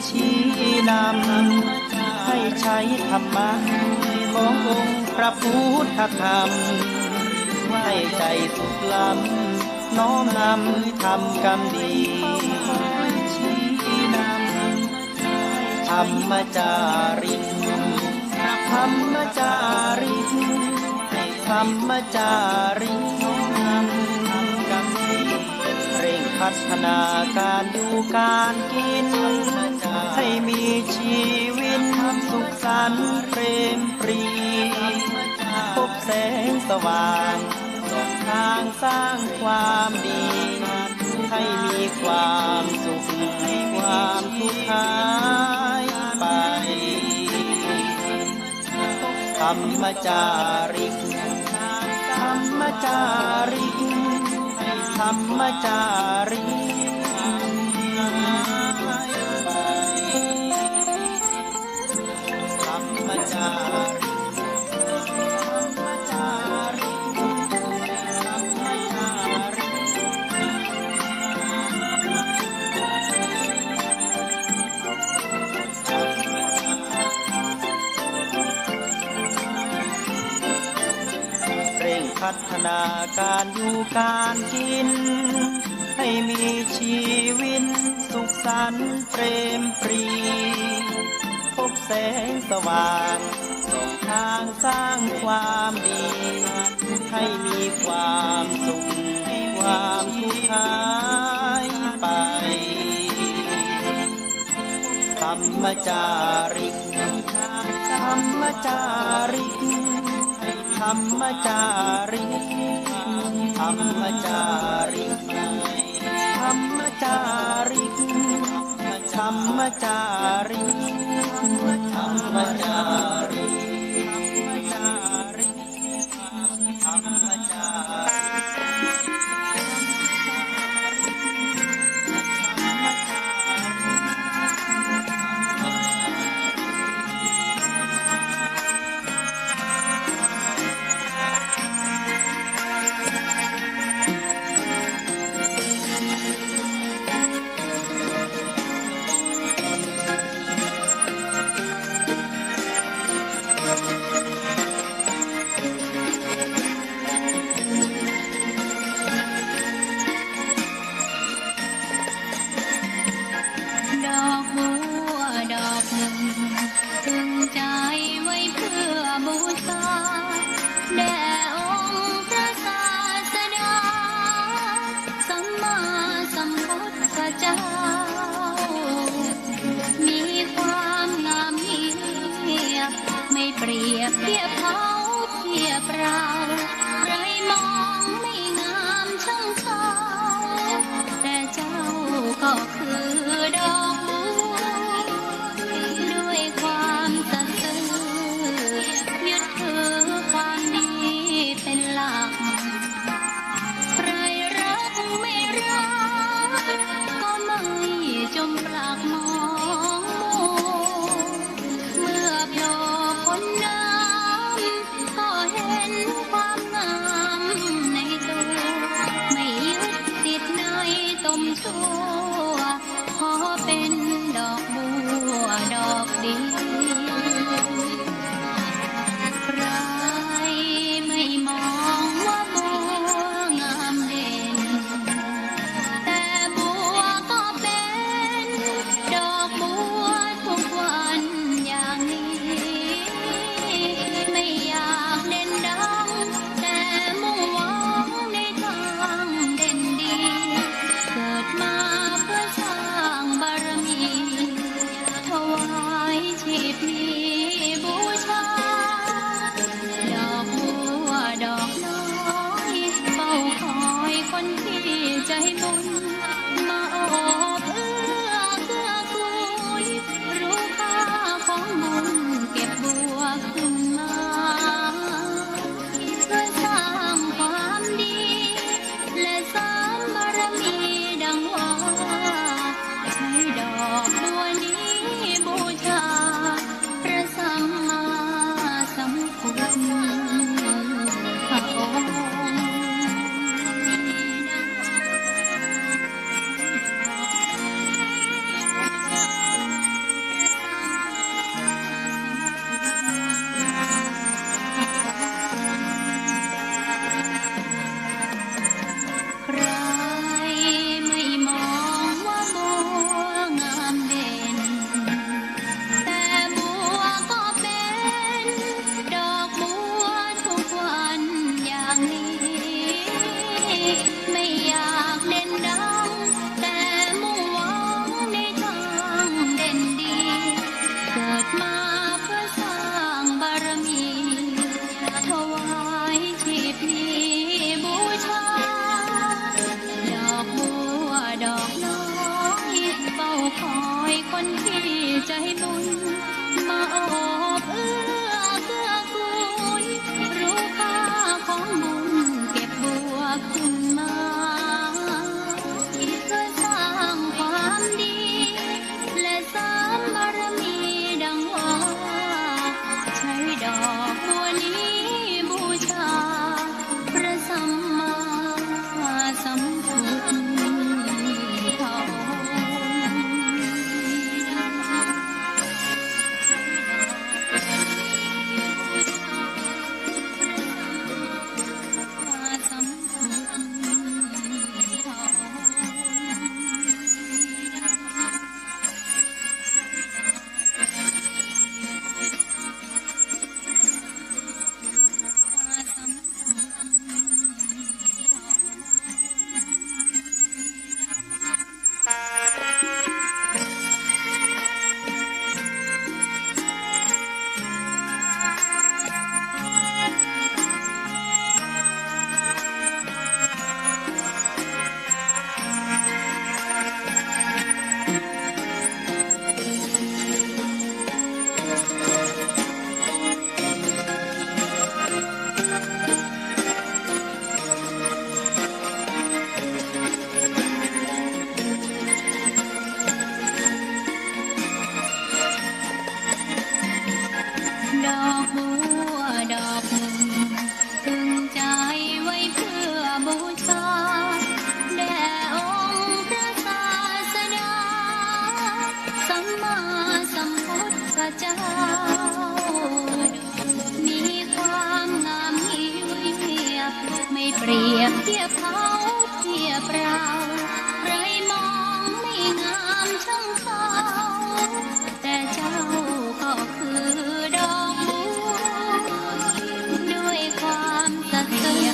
ชี้นำให้ใช้ธรรมะขององค์พระพุทธธรรมให้ใจสุขล้ำน้อมนำทำกรรมดีธรรมจาริกธรรมจาริกธรรมจาริกทำกรรมดีเร่งพัฒนาการอยู่การกินให้มีชีวิตสุขสันต์เปรมปรีพบแสงสว่างส่องทางสร้างความดีให้มีความสุขความทุกข์หายไปธรรมจาริกธรรมจาริกธรรมจาริกธรรมจาริกพัฒนาการอยู่การกินให้มีชีวิตสุขสันต์เปรมปรีพบแสงสว่างส่องทางสร้างความดีให้มีความสุขความทุกข์หายไปธรรมจาริกธรรมจาริกธรรมจาริกธรรมจาริกธรรมจาริกธรรมจาริกธรรมจาริกธรรมจาเปรียบเทียบเขาเทียบเราใครมองไม่งามช่างเขาแต่เจ้าก็คือดอกบัวด้วยความสัตย์ซื่อยึดถือความดีเป็นหลักใครรักไม่รักก็ไม่จมปลักมองเมื่อโผล่พ้นน้ำก็เห็นความงามในตัวไม่ยึดติดในตมชั่วขอเป็นดอกบัวดอกดีใครไม่มองว่าบัวงามเด่นแต่บัวก็เป็นดอกบัวทุกวันอย่างนี้ไม่อยากเด่นดังแต่มุ่งหวังในทางเด่นดีเกิดมาเพื่อสร้างบารมีถวายชีพนี้บูชาดอกบัวดอกน้อยเฝ้าคอยคนที่ใจบุญมาโอบเอื้อเกื้อกูลรู้ค่าของบุญเก็บบัวขึ้นมาเพื่อสร้างความดีและสร้างบารมีดังว่าใช้ดอกบัวนี้บูชาพระสัมมาสัมพุทธพระองค์ คนที่ใจบุญมาโอบเอื้อเกื้อกูลรู้ค่าของบุญเก็บบัวขึ้นมาเพื่อสร้างความดีและสร้างบารมีดังว่าใช้ดอกบัวนี้บูชาพระสัมมาสัมพุทธดอกบัวดอกหนึ่งพึงใจไว้เพื่อบูชาแด่องค์พระศาสดาสัมมาสัมพุทธเจ้ามีความงามเหียบไม่เปรียบเทียบเขาเทียบเราใครมองไม่งามช่างเขาแต่เจ้าก็คือดอกบัวด้วยความสัตย์ซื่อ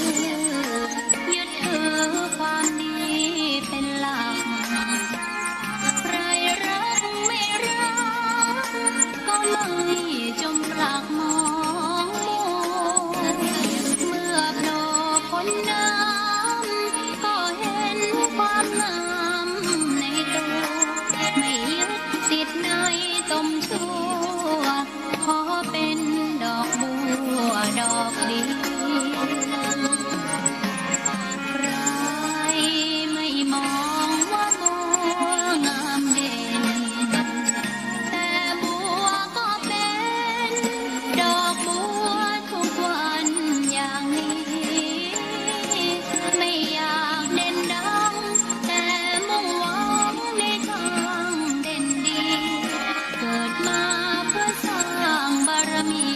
ยึดถือความดีเป็นหลักใครรักไม่รักก็ไม่จมปลักมองมัวเมื่อโผล่พ้นน้ำก็เห็นความงามในตัวไม่ยึดติดในตมชั่วขอเป็นดอกบัวดอกเดียวใครไม่มองว่าบัวงามเด่นแต่บัวก็เป็นดอกบัวทุกวันอย่างนี้ไม่อยากเด่นดังแต่มุ่งหวังในทางเด่นดีเกิดมาเพื่อสร้างบารมี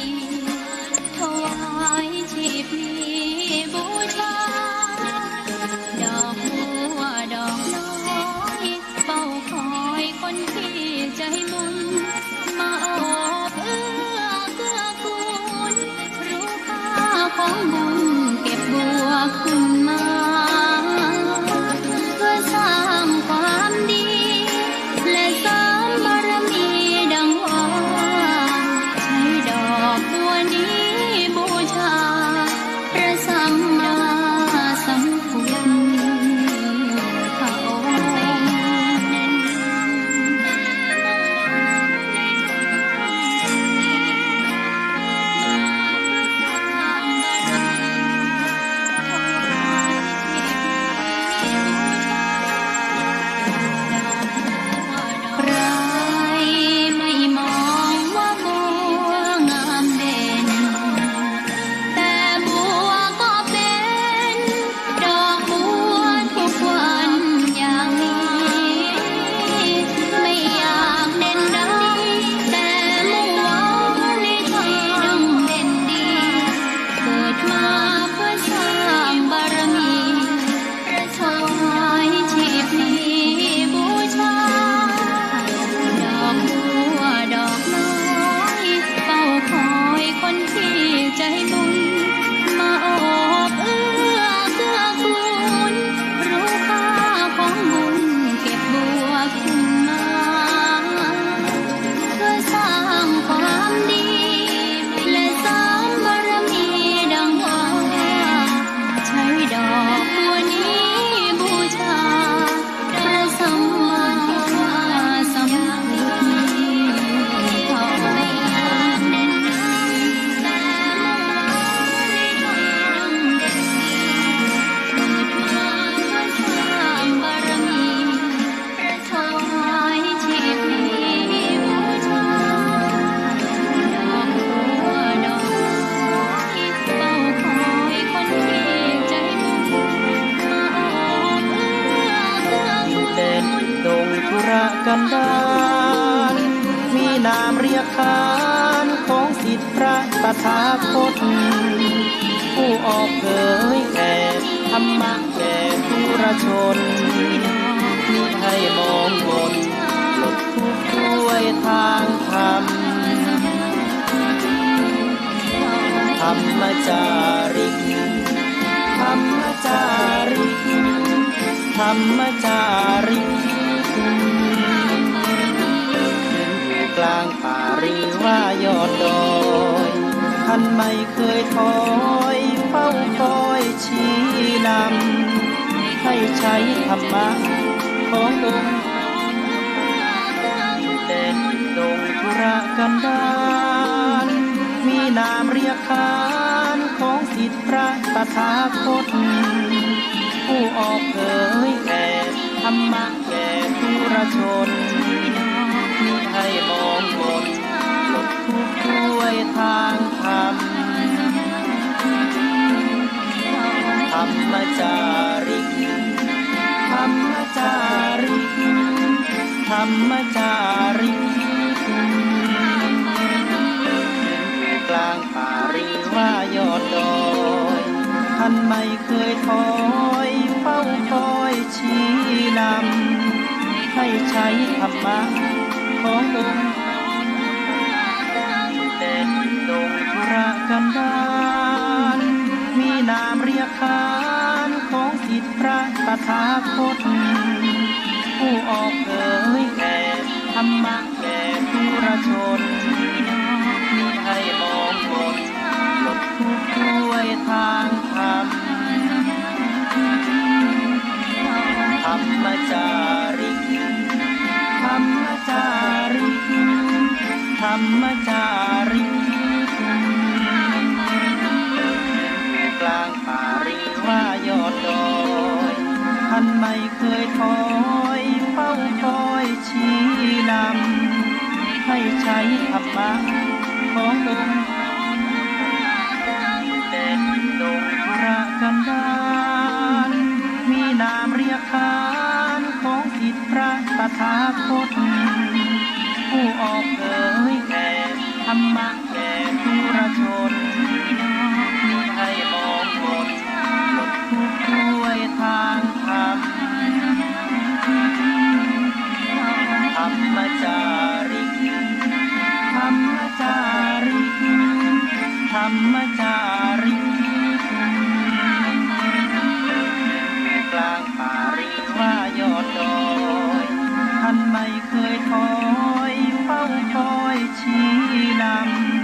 ดารมีนามเรียกขานของสิทธิพระตถาคตผู้ออกเผยแผ่ธรรมะแก่ผู้ราชนมิให้มองมนหลดทุกข์ด้วยทางธรรมธรรมจาริกธรรมจาริกธรรมจาริกขึ้นอยู่กลางป่าหรือว่ายอดดอยท่านไม่เคยถอยเฝ้าคอยชี้นำให้ใช้ธรรมะขององค์เด่นดงธุรกันดารมีนามเรียกขานของสิทธิพระตถาคตผู้ออกเผยแผ่ธรรมะแก่ผู้ราชนมิให้มองมนหลดทุกข์ด้วยทางธรรมธรรมจาริกธรรมจาริกธรรมจาริกกลางป่าหรือว่ายอดดอยท่านไม่เคยถอยเฝ้าคอยชี้นำให้ใช้ธรรมะขององค์เด่นดงธุรกันดารมีนามเรียกขานของสิทธิพระตถาคตผู้ออกเผยแผ่ธรรมะแก่ผู้ราชนมิให้มองมนหลดทุกข์ด้วยทางธรรมธรรมจาริกธรรมจาริกธรรมจาริกกลางป่าหรือว่ายอดดอยท่านไม่เคยถอยเฝ้าคอยชี้นำให้ใช้ธรรมะขององค์เด่นดงธุรกันดารมีนามเรียกขานของสิทธิพระตถาคตผู้ออกเผยแผ่ธรรมะแก่ผู้ราชนมิให้มองมนหลดทุกข์ด้วยทางธรรมธรรมจาริกธรรมจาริกธรรมจาริกกลางป่าหรือว่ายอดดอยท่านไม่เคยถอยเฝ้าคอยชี้น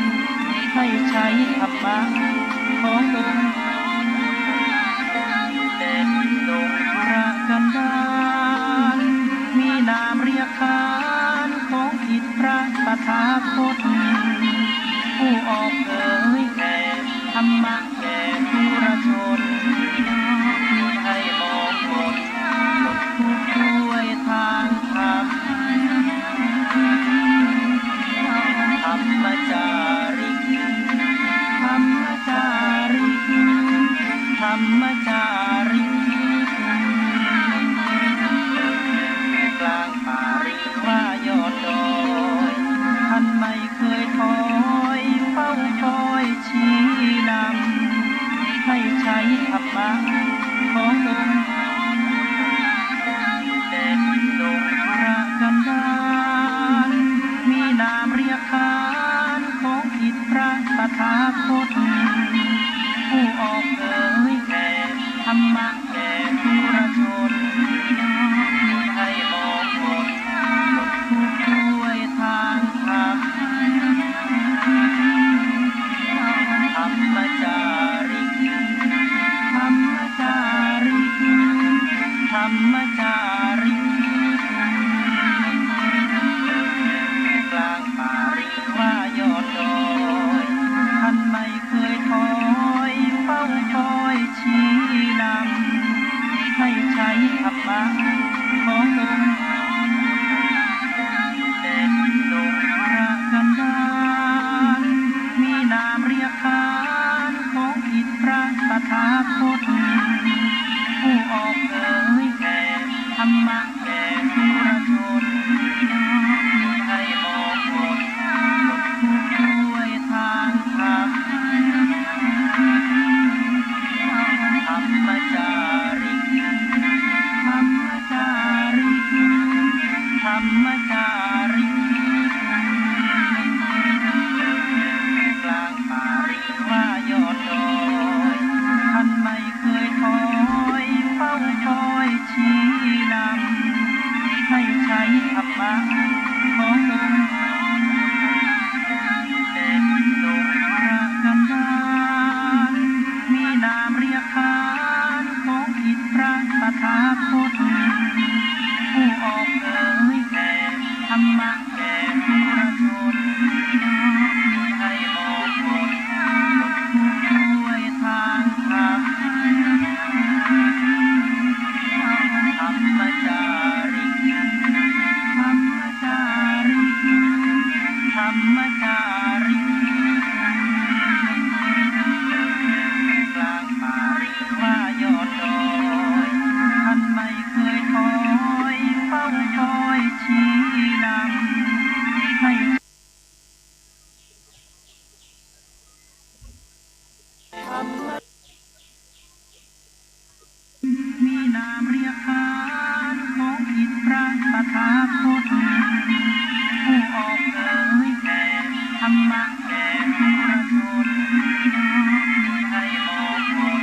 ำให้ใช้ธรรมะขององค์เด่นดงธุรกันดารมีนามเรียกขานของสิทธิพระตถาคตผู้ออกเผยแผ่ธรรมะแก่ผู้ราชนมิให้มองมนหลดทุกข์ด้วยทางธรรมธรรมจาริกธรรมจาริกธรรมจาริกกลางป่าหรือว่ายอดดอยท่านไม่เคย แก่ทุรชนมีให้มองมนด้วยทางธรรมธรรมจาริกธรรมจาริกธรรมจาริกกลางป่าหรือว่ายอดดอยท่านไม่เคยถอยเฝ้าคอยชี้นำให้ธรรมมีนามเรียกขานของอิทธิพระตถาคตผู้ออกเผยแผ่ธรรมะแก่ทุรชนมีให้มองมน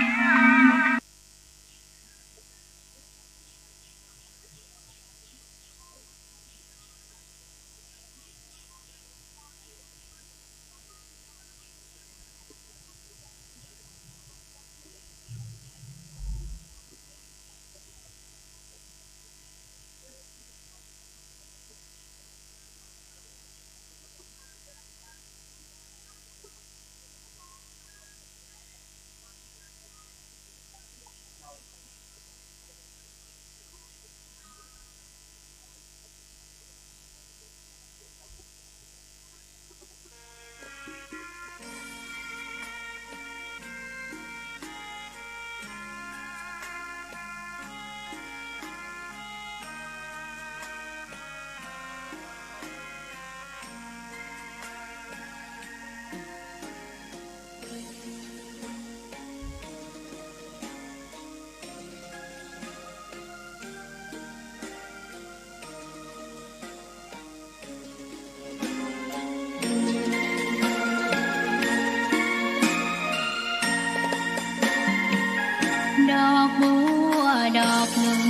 ดอกบัวดอกหนึ่ง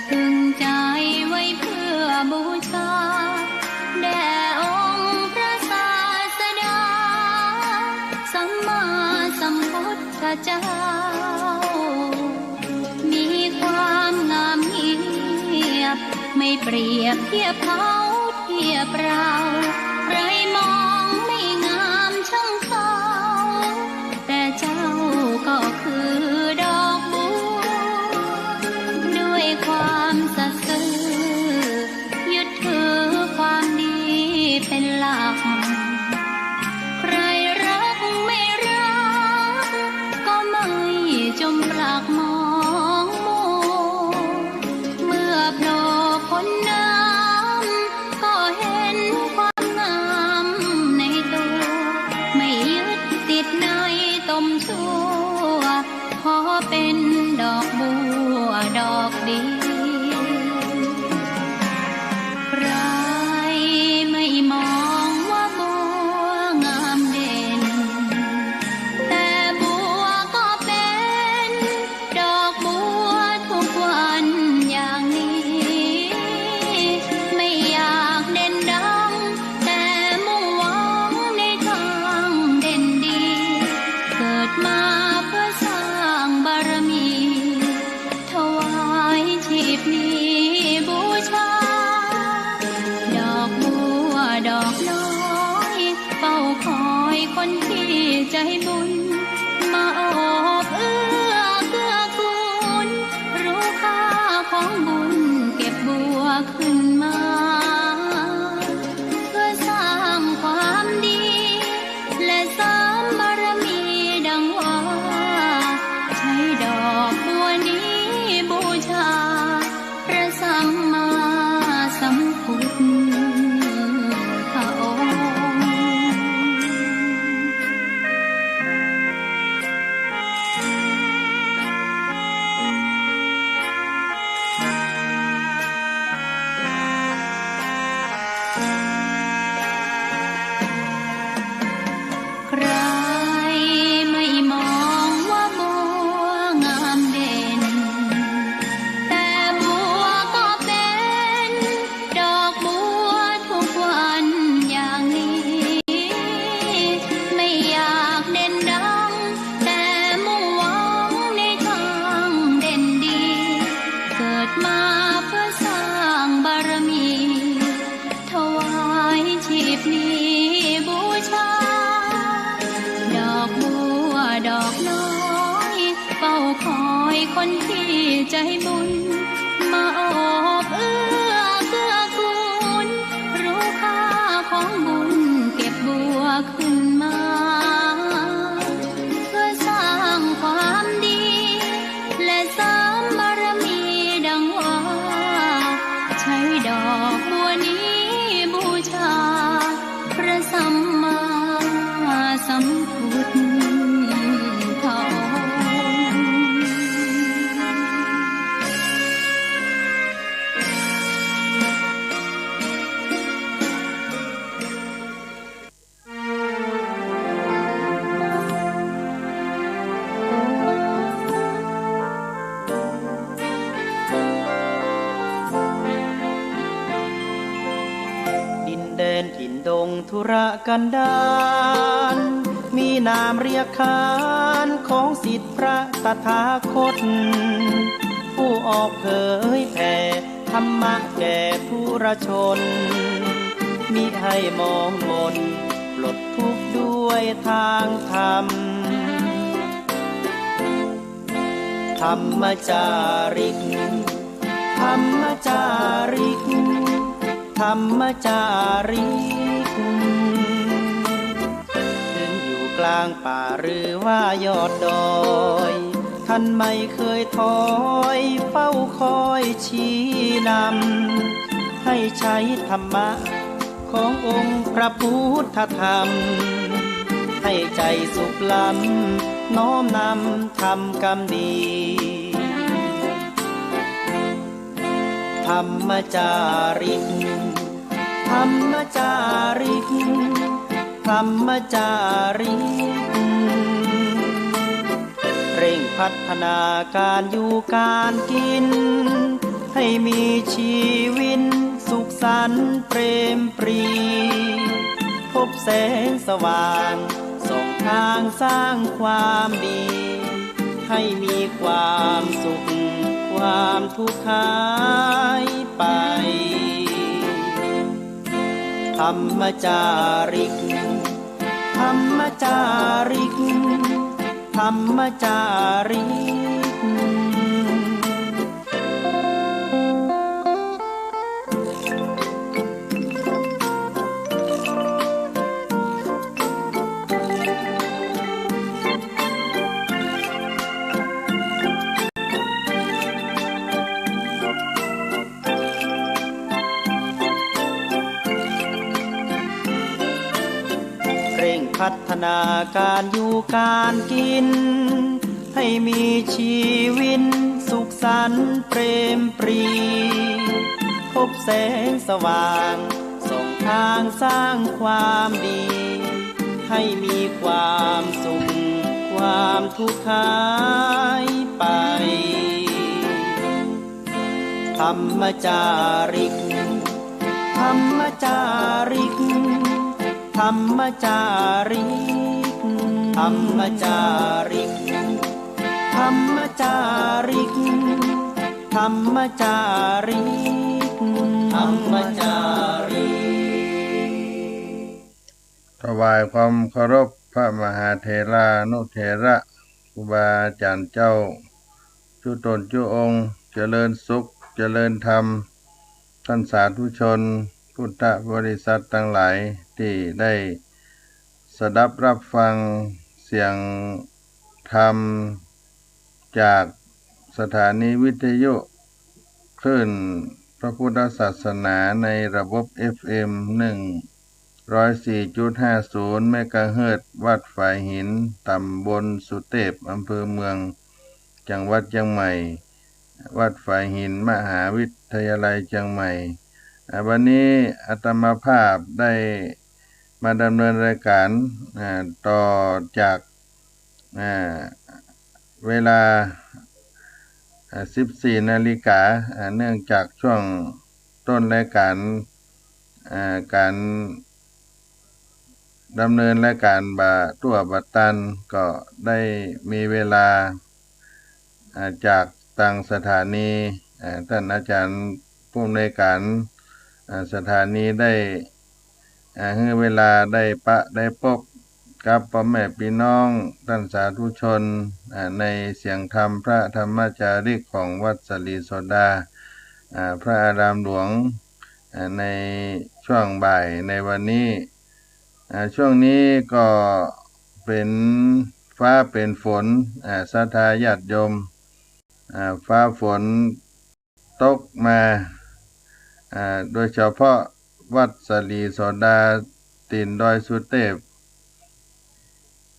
พึงใจไว้เพื่อบูชาแด่องค์พระศาสดาสัมมาสัมพุทธเจ้ามีความงามเงียบไม่เปรียบเทียบเขาเทียบเราใครมองไม่งามช่างเขาแต่เจ้าก็คือดอกบัวด้วยความสัตย์ซื่อยึดถือความดีเป็นหลักใครรักไม่รักก็ไม่จมปลักมองมัวเมื่อโผล่พ้นน้ำก็เห็นความงามในตัวไม่ยึดติดในตมชั่วขอเป็นดอกบัวดอกดีใครไม่มองว่าบัวงามเด่นแต่บัวก็เป็นดอกบัวทุกวันอย่างนี้ไม่อยากเด่นดังแต่มุ่งหวังในทางเด่นดีเกิดมาเพื่อสร้างบารมีถวายชีพนี้บูชาดอกบัวดอกน้อยเฝ้าคอยคนที่ใจบุญมาโอบเอื้อเกื้อกูลรู้ค่าของบุญเก็บบัวขึ้นมาเพื่อสร้างความดีและเสริมบารมีดังว่าใช้ดอกบัวนี้บูชาพระสัมมาสัมพุทธองค์ บนี้บูชาดอกบัวดอกน้อยเฝ้าคอยคนที่ใจบุญมาโอบเอื้อเกื้อกูลรู้ค่าของบุญเก็บบัวขึ้นมาเพื่อสร้างความดีและเสริมบารมีดังว่าใช้ดอกบัวนี้บูชาพระสัมมาสัมพุทธเจ้า ดินแดนถิ่นดงธุรกันดารมีนามเรียกขานของสิทธิพระตถาคตผู้ออกเผยแผ่ธรรมะแก่ผู้รชนมิให้มองมนปลดทุกข์ด้วยทางธรรมธรรมจาริกธรรมจาริกธรรมจาริกถึงอยู่กลางป่าหรือว่ายอดดอยท่านไม่เคยถอยเฝ้าคอยชี้นำให้ใช้ธรรมะขององค์พระพุทธธรรมให้ใจสุขล้ำน้อมนำทำกรรมดีธรรมจาริกธรรมจาริกธรรมจาริกเร่งพัฒนาการอยู่การกินให้มีชีวิตสุขสันต์เปรมปรีพบแสงสว่างส่องทางสร้างความดีให้มีความสุขความทุกข์หายไปธรรมจาริกธรรมจาริกธรรมจาริกพัฒนาการอยู่การกินให้มีชีวิตสุขสันต์เปรมปรีพบแสงสว่างส่องทางสร้างความดีให้มีความสุขความทุกข์หายไปธรรมจาริกธรรมจาริกธรรมจาริกธรรมจาริกธรรมจาริกธรรมจาริกธรรมจาริกถวายความเคารพพระมหาเถรานุเถระครูบาอาจารย์เจ้าจุตนจุองค์เจริญสุขเจริญธรรมท่านสาธุชนพุทธบริษัททั้งหลายที่ได้สดับรับฟังเสียงธรรมจากสถานีวิทยุคลื่นพระพุทธศาสนาในระบบ FM 104.50 เมกะเฮิรตซ์วัดฝายหินตำบลสุเทพอำเภอเมืองจังหวัดเชียงใหม่วัดฝายหินมหาวิทยาลัยเชียงใหม่วันนี้อาตมาภาพได้มาดำเนินรายการต่อจากเวลา14 นาฬิกาเนื่องจากช่วงต้นรายการการดำเนินรายการตัวบัตตันก็ได้มีเวลาจากต่างสถานีท่านอาจารย์ผู้อำนวยการสถานีได้ ให้เวลาได้ปะได้พบกับพ่อแม่พี่น้องท่านสาธุชนในเสียงธรรมพระธรรมจาริกของวัดสลีโสดาพระอารามหลวงในช่วงบ่ายในวันนี้ช่วงนี้ก็เป็นฟ้าเป็นฝนศรัทธาญาติโยมฟ้าฝนตกมาโดยเฉพาะวัดสลีโสดาตีนดอยสุเทพ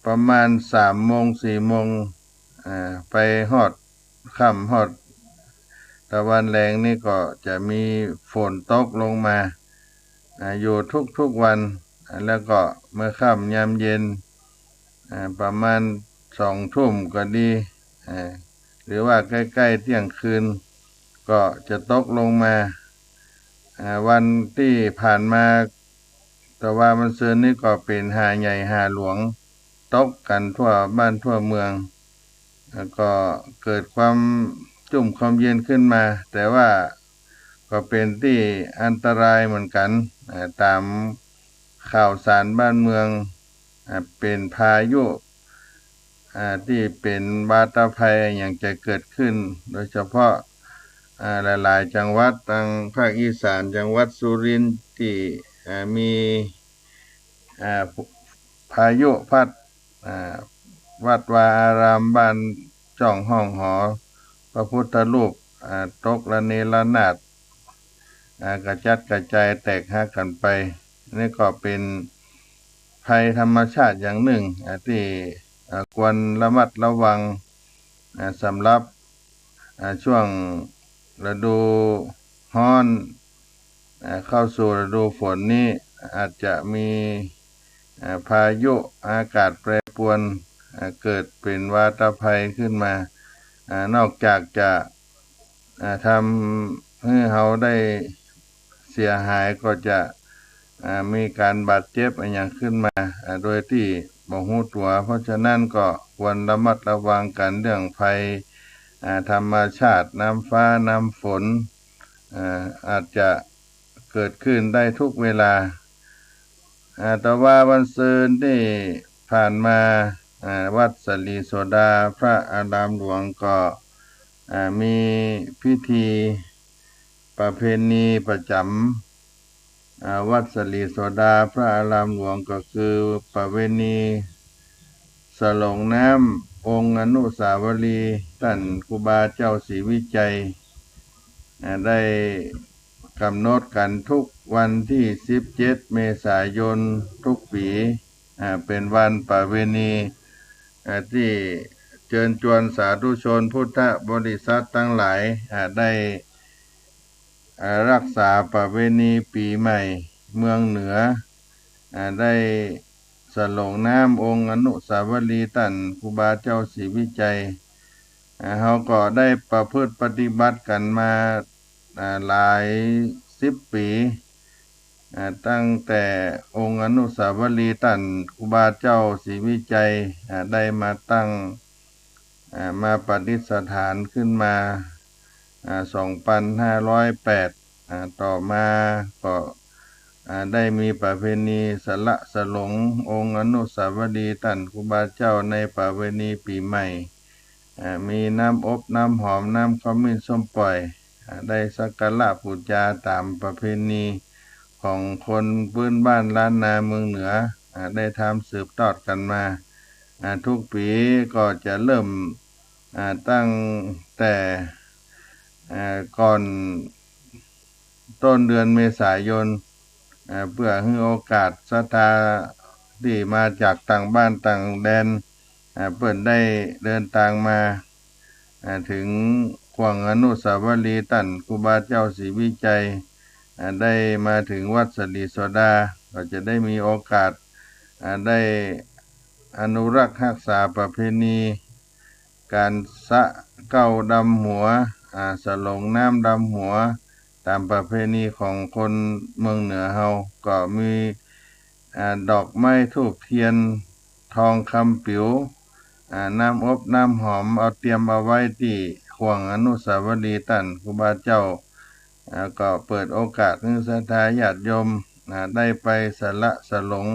ประมาณ3 โมง 4 โมงไปฮอดค่ำฮอดตะวันแรงนี่ก็จะมีฝนตกลงมาอยู่ทุกวันแล้วก็เมื่อค่ำยามเย็นประมาณ2 ทุ่มก็ดีหรือว่าใกล้ๆเที่ยงคืนก็จะตกลงมาวันที่ผ่านมาแต่ว่ามันเสือนี่ก็เป็นหาใหญ่หาหลวงตกกันทั่วบ้านทั่วเมืองแล้วก็เกิดความจุ่มความเย็นขึ้นมาแต่ว่าก็เป็นที่อันตรายเหมือนกันตามข่าวสารบ้านเมืองเป็นพายุที่เป็นวาตภัยอย่างจะเกิดขึ้นโดยเฉพาะหลายๆจังหวัดทางภาคอีสานจังหวัดสุรินทร์ที่มีพายุพัดวัดวาอารามบ้านจ่องห้องหอพระพุทธรูปตกระเนระนาดกระจัดกระจายแตกหักกันไปนี่ก็เป็นภัยธรรมชาติอย่างหนึ่งที่ควรระมัดระวังสำหรับช่วงฤดูร้อนเข้าสู่ฤดูฝนนี้อาจจะมีพายุอากาศแปรปรวนเกิดเป็นวาตภัยขึ้นมานอกจากจะทำให้เราได้เสียหายก็จะมีการบาดเจ็บอย่างขึ้นมาโดยที่บ่ฮู้ตัวเพราะฉะนั้นก็ควรระมัดระวังกันเรื่องภัยธรรมชาติน้ำฟ้าน้ำฝนอาจจะเกิดขึ้นได้ทุกเวลาแต่ว่าวันศืนที่ผ่านมาวัดสลีโสดาพระอารามหลวงก็มีพิธีประเพณีประจำวัดสลีโสดาพระอารามหลวงก็คือประเพณีสลงน้ำองค์อนุสาวรีย์ท่านครูบาเจ้าศรีวิจัยได้กำหนดกันทุกวันที่17 เมษายนทุกปีเป็นวันประเพณีที่เชิญชวนสาธุชนพุทธบริษัททั้งหลายได้รักษาประเพณีปีใหม่เมืองเหนือได้สลงน้ำองค์อนุสาวรีย์ท่านครูบาเจ้าศรีวิจัยเขาก็ได้ประพฤติปฏิบัติกันมาหลาย10 ปีตั้งแต่องค์อนุสาวรีย์ท่านครูบาเจ้าศรีวิจัยได้มาตั้งมาปฏิสถานขึ้นมา2508ต่อมาก็ได้มีประเพณีสละสลงองค์อนุสาวรีย์ท่านครูบาเจ้าในประเพณีปีใหม่มีน้ำอบน้ำหอมน้ำขมิ้นส้มปล่อยได้สักการะบูชาตามประเพณีของคนพื้นบ้านล้านนาเมืองเหนือได้ทำสืบทอดกันมาทุกปีก็จะเริ่มตั้งแต่ก่อนต้นเดือนเมษายนเพื่อให้โอกาสศรัทธาที่มาจากต่างบ้านต่างแดนเปิดได้เดินทางมาถึงขวงอนุสาวรีย์ท่านครูบาเจ้าศรีวิจัยได้มาถึงวัดสลีโสดาก็จะได้มีโอกาสได้อนุรักษ์รักษาประเพณีการสะเก้าดำหัวสลงน้ำดำหัวตามประเพณีของคนเมืองเหนือเฮาก็มีดอกไม้ธูปเทียนทองคำปิ๋วน้ำอบน้ำหอมเอาเตรียมเอาไว้ที่ขวงอนุสาวรีย์ท่านครูบาเจ้าก็เปิดโอกาสให้ศรัทธาญาติโยม ได้ไปสละสลง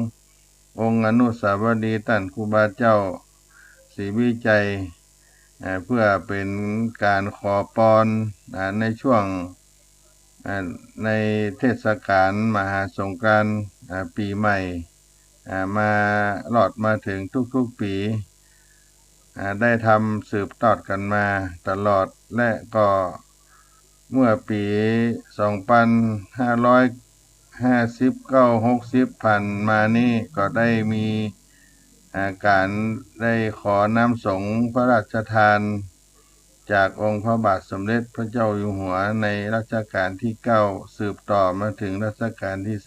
องค์อนุสาวรีย์ท่านครูบาเจ้าศรีวิจัยเพื่อเป็นการขอพรในช่วงในเทศกาลมหาสงกรานต์ปีใหม่มาหลอดมาถึงทุกๆปีได้ทำสืบทอดกันมาตลอดและก็เมื่อปี2559-60ผ่านมานี้ก็ได้มีการได้ขอน้ำสงฆ์พระราชทานจากองค์พระบาทสมเด็จพระเจ้าอยู่หัวในรัชกาลที่9สืบต่อมาถึงรัชกาลที่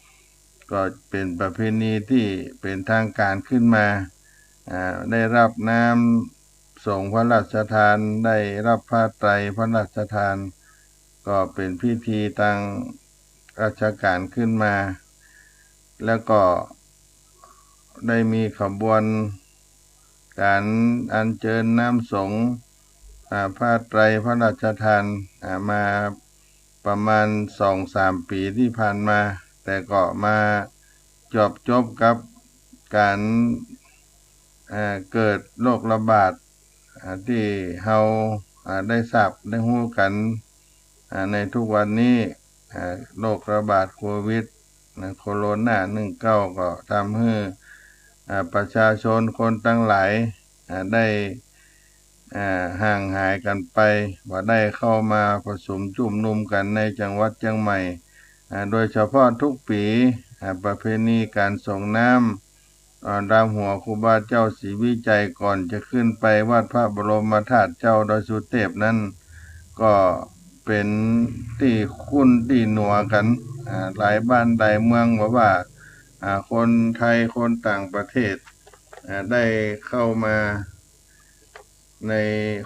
10ก็เป็นประเพณีที่เป็นทางการขึ้นมาได้รับน้ำสงฆ์พระราชทานได้รับผ้าไตรพระราชทานก็เป็นพิธีทางราชการขึ้นมาแล้วก็ได้มีขบวนการอัญเชิญน้ำสงฆ์ผ้าไตรพระราชทานมาประมาณ 2-3 ปีที่ผ่านมาแต่ก็มาจบกับการเกิดโรคระบาดที่เฮาได้ทราบได้รู้กันในทุกวันนี้โรคระบาดโควิดโคโรนา19ก็ทำให้ประชาชนคนทั้งหลายได้ห่างหายกันไปว่าได้เข้ามาประชุมจุ่มนุมกันในจังหวัดเชียงใหม่โดยเฉพาะทุกปีประเพณีการส่งน้ำดำหัวครูบาเจ้าศรีวิจัยก่อนจะขึ้นไปวัดพระบรมธาตุเจ้าดอยสุเทพนั้นก็เป็นที่คุ้นที่หนัวกันหลายบ้านหลายเมืองว่าคนไทยคนต่างประเทศได้เข้ามาใน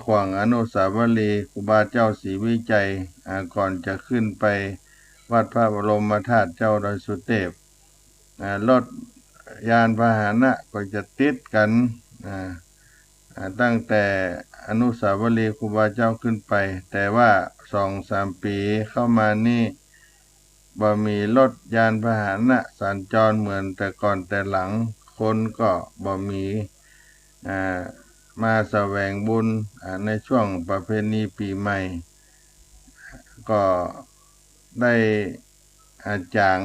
ขวางอนุสาวรีย์ครูบาเจ้าศรีวิจัยก่อนจะขึ้นไปวัดพระบรมธาตุเจ้าดอยสุเทพรถยานพาหนะก็จะติดกันตั้งแต่อนุสาวรีย์ครูบาเจ้าขึ้นไปแต่ว่า 2-3 ปีเข้ามานี่บ่มีรถยานพาหนะสัญจรเหมือนแต่ก่อนแต่หลังคนก็บ่มีมาแสวงบุญในช่วงประเพณีปีใหม่ก็ได้จาง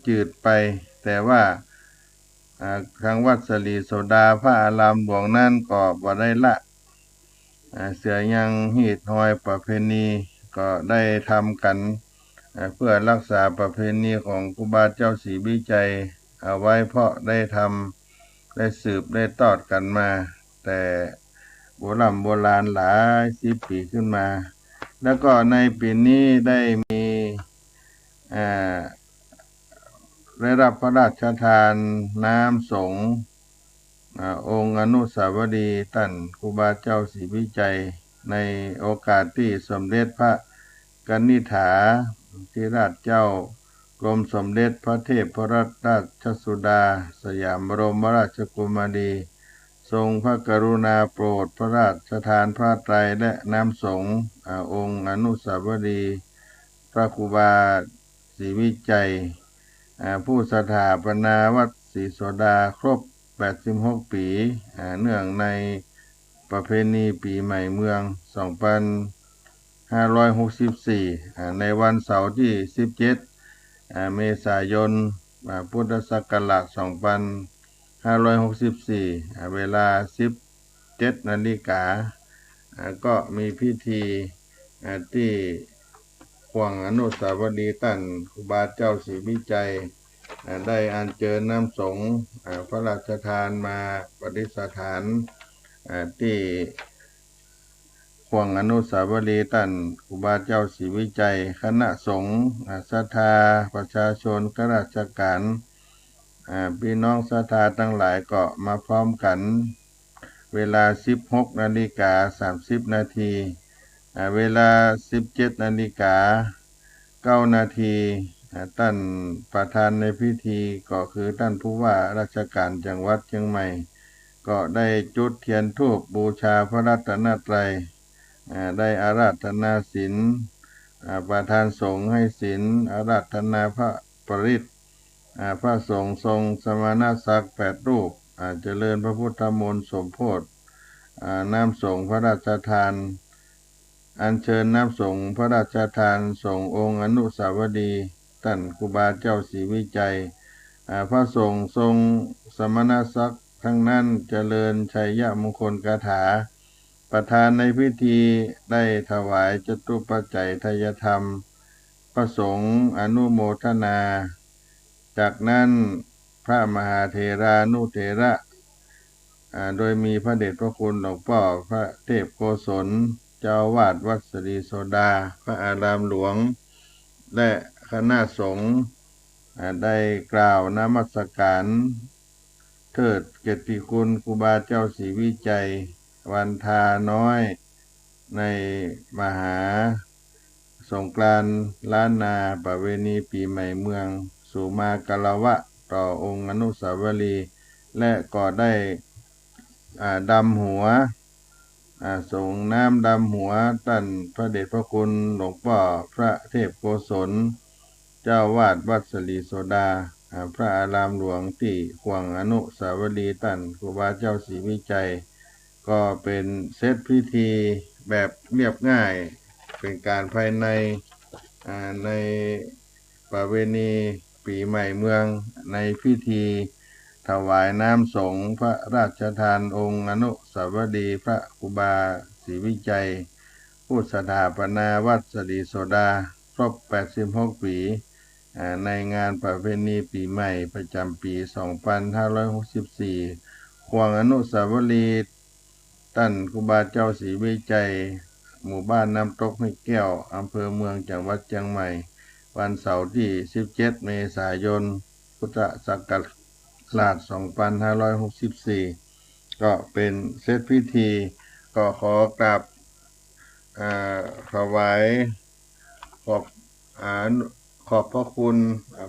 จืดไปแต่ว่าทางวัดสลีโสดาพระอารามหลวงนั่นก็บ่ได้ละเสือยังหีดหอยประเพณีก็ได้ทำกันเพื่อรักษาประเพณีของครูบาเจ้าศรีวิจัยเอาไว้เพราะได้ทำได้สืบได้ตอดกันมาแต่โบราณหลาย10 ปีขึ้นมาแล้วก็ในปีนี้ได้มีได้รับพระราชทานน้ำสงฆ์องค์อนุสาวรีย์ท่านครูบาเจ้าศรีวิจัยในโอกาสที่สมเด็จพระกนิษฐาธิราชเจ้ากรมสมเด็จพระเทพรัตนราชสุดาสยามบรมราชกุมารีทรงพระกรุณาโปรดพระราชทานผ้าไตรและน้ำสงฆ์องค์อนุสาวรีย์พระครูบาศรีวิจัยผู้สถาปนาวัดศรีโสดาครบ86 ปีเนื่องในประเพณีปีใหม่เมือง2564ในวันเสาร์ที่17เมษายนพุทธศักราช2564เวลา 17 นาฬิกาก็มีพิธีที่ขวางอนุสาวรีย์ท่านครูบาเจ้าศรีวิจัยได้อัญเชิญน้ำสงฆ์พระราชทานมาประดิษฐานที่ขวางอนุสาวรีย์ท่านครูบาเจ้าศรีวิจัยคณะสงฆ์ศรัทธาประชาชนข้าราชการพี่น้องศรัทธาทั้งหลายก็มาพร้อมกันเวลา 16:30 นาทีเวลา 17:09 นาทีท่านประธานในพิธีก็คือท่านผู้ว่าราชการจังหวัดเชียงใหม่ก็ได้จุดเทียนธูปบูชาพระรัตนตรัยได้อาราธนาศีลประธานสงฆ์ให้ศีลอาราธนาพระ ปริตพระสงฆ์ทรงสมณศักดิ์8 รูปเจริญพระพุทธมนต์สมโภชน้ำสงฆ์พระราชทานอัญเชิญน้ำสงฆ์พระราชทานส่งองค์อนุสาวรีย์ท่านครูบาเจ้าศรีวิจัยพระสงฆ์ทรงสมณศักดิ์ทั้งนั้นเจริญชัยยมงคลคาถาประธานในพิธีได้ถวายจตุปัจจัยทายธรรมพระสงฆ์อนุโมทนาจากนั้นพระมหาเถรานุเถระโดยมีพระเดชพระคุณหลวงพ่อพระเทพโกศลเจ้าอาวาสวัดสรีโสดาพระอารามหลวงและคณะสงฆ์ได้กล่าวนมัสการเทิดเกียรติคุณครูบาเจ้าศรีวิจัยวันทาน้อยในมหาสงกรานต์ล้านนาประเวณีปีใหม่เมืองสุมากลวะต่อองค์อนุสาวรีย์และก็ได้ดำหัวส่งน้ำดำหัวท่านพระเดชพระคุณหลวงพ่อพระเทพโกศลเจ้าวาดวัดสลีโสดาพระอารามหลวงที่ขวงอนุสาวรีย์ท่านครูบาเจ้าศรีวิจัยก็เป็นเซตพิธีแบบเรียบง่ายเป็นการภายในในประเวณีปีใหม่เมืองในพิธีถวายน้ำสงฆ์พระราชทานองค์อนุสาวรีย์พระครูบาศรีวิจัยผู้สถาปนาวัดสลีโสดาครบ86 ปีในงานประเพณีปีใหม่ประจำปี 2564 ควงอนุสาวรีย์ท่านครูบาเจ้าศรีวิจัยหมู่บ้านน้ำตกห้วยแก้วอำเภอเมืองจังหวัดเชียงใหม่วันเสาร์ที่ 17 เมษายน พุทธศักราช 2564 ก็เป็นเซตพิธีก็ขอกราบถวายขอบพระคุณ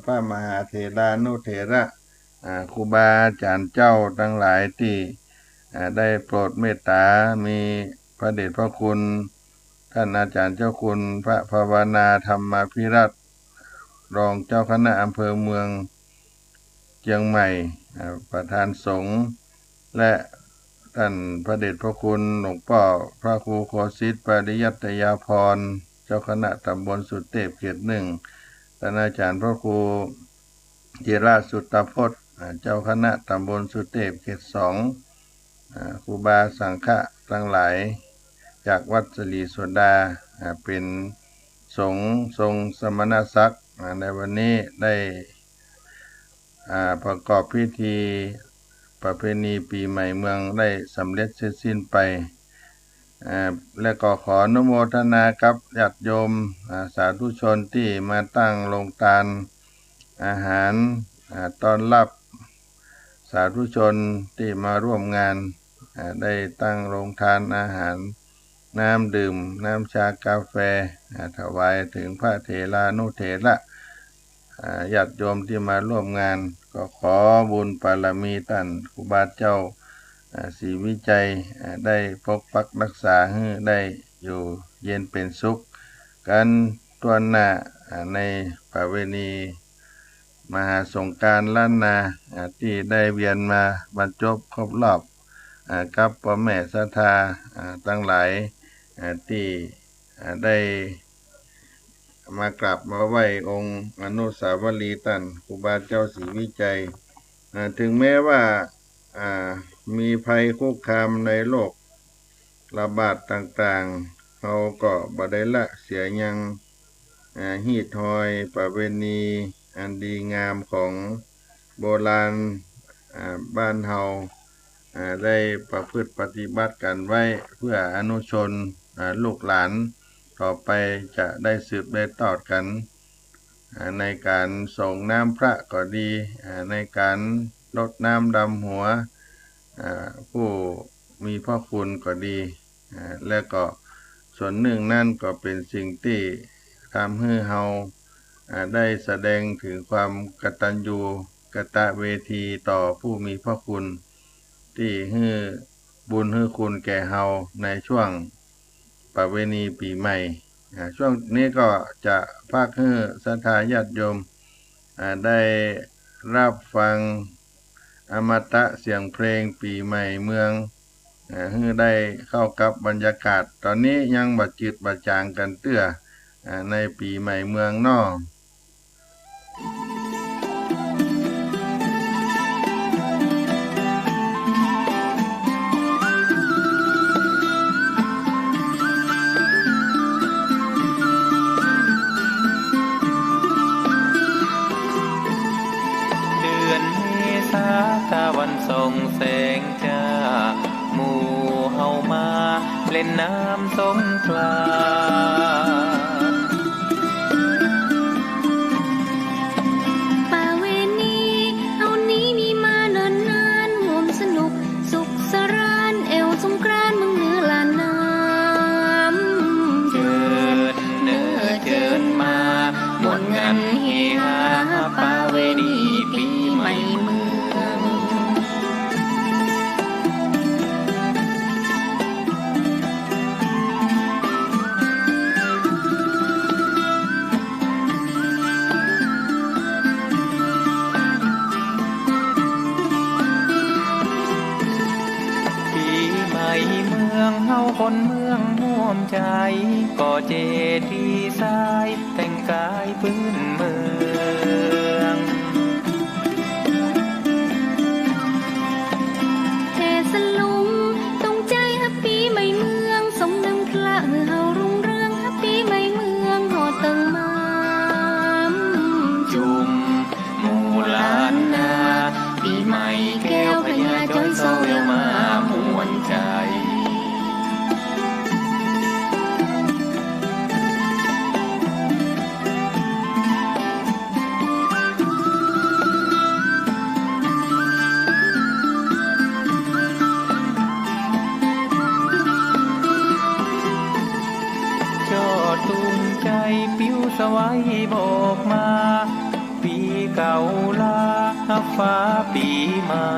พระมหาเถรานุเถระครูบาอาจารย์เจ้าทั้งหลายที่ได้โปรดเมตตามีพระเดชพระคุณท่านอาจารย์เจ้าคุณพระภาวนาธรรมภิรัตน์รองเจ้าคณะอำเภอเมืองเชียงใหม่ประธานสงฆ์และท่านพระเดชพระคุณหลวงพ่อพระครูโคสิทธิ์ปริยัตยาภรณ์เจ้าคณะตำบลสุเทพเขต 1ท่านอาจารย์พระครูจิราสุตตพจน์เจ้าคณะตำบลสุเทพเขต 2ครูบาสังฆะทั้งหลายจากวัดสลีโสดาเป็นสงฆ์ทรงสมณศักดิ์ในวันนี้ได้ประกอบพิธีประเพณีปีใหม่เมืองได้สำเร็จเสร็จสิ้นไปและก็ขออนุโมทนากับญาติโยมสาธุชนที่มาตั้งโรงทานอาหารต้อนรับสาธุชนที่มาร่วมงานได้ตั้งโรงทานอาหารน้ำดื่มน้ำชากาแฟถวายถึงพระเถรานุเถระญาติโยมที่มาร่วมงานก็ขอบุญบารมีท่านครูบาเจ้าศรีวิจัยได้ปกปักรักษาให้ได้อยู่เย็นเป็นสุขกันทั่วหน้าในประเวณีมหาสงกรานต์ล้านนาที่ได้เวียนมาบรรจบครบรอบกับพ่อแม่ศรัทธาทั้งหลายที่ได้มากราบมาไหว้องค์อนุสาวรีย์ท่านครูบาเจ้าศรีวิจัยถึงแม้ว่ามีภัยคุกคามในโลกระบาดต่างๆเขาก็บ่ได้ละเสียยังฮีทอยประเวณีอันดีงามของโบราณบ้านเฮาได้ประพฤติปฏิบัติกันไว้เพื่ออนุชนลูกหลานต่อไปจะได้สืบได้ทอดกันในการส่งน้ำพระก็ดีในการรดน้ำดำหัวผู้มีพระคุณก็ดีและก็ส่วนหนึ่งนั่นก็เป็นสิ่งที่ทำให้เฮาได้แสดงถึงความกตัญญูกตเวทีต่อผู้มีพระคุณที่ให้บุญให้คุณแก่เฮาในช่วงประเวณีปีใหม่ช่วงนี้ก็จะพากให้ศรัทธาญาติโยม ได้รับฟังอมตะเสียงเพลงปีใหม่เมืองให้ได้เข้ากับบรรยากาศตอนนี้ยังบัดจืดบัดจางกันเตื้อในปีใหม่เมืองนอกตะวันส่องแสงจ้าหมู่เฮามาเล่นน้ำสงกรานต์ป่าเวณีเอานี้มีมาเนิ่นนานร่วมสนุกสุขสรานเอวสงกรานต์เมืองเหนือลานน้ำเจิญเนื้อเจิญมาหมดงานเฮฮาป่าเวณีปีใหม่เมืองเฮาคนเมืองร่วมใจก่อเจดีย์ทรายแต่งกายพื้นเมืองเทศลุงตรงใจฮับปีใหม่เมืองสมนึงพระเฮารุ่งเรืองฮับปีใหม่เมืองหอเติงมาจุ่มหมู่ล้านนาปีใหม่แก้วพญาจ้อยโซเวลมามวนใจตุงใจปิ้วสวัยบอกมาปีเก่าลาฟ้าปีใหม่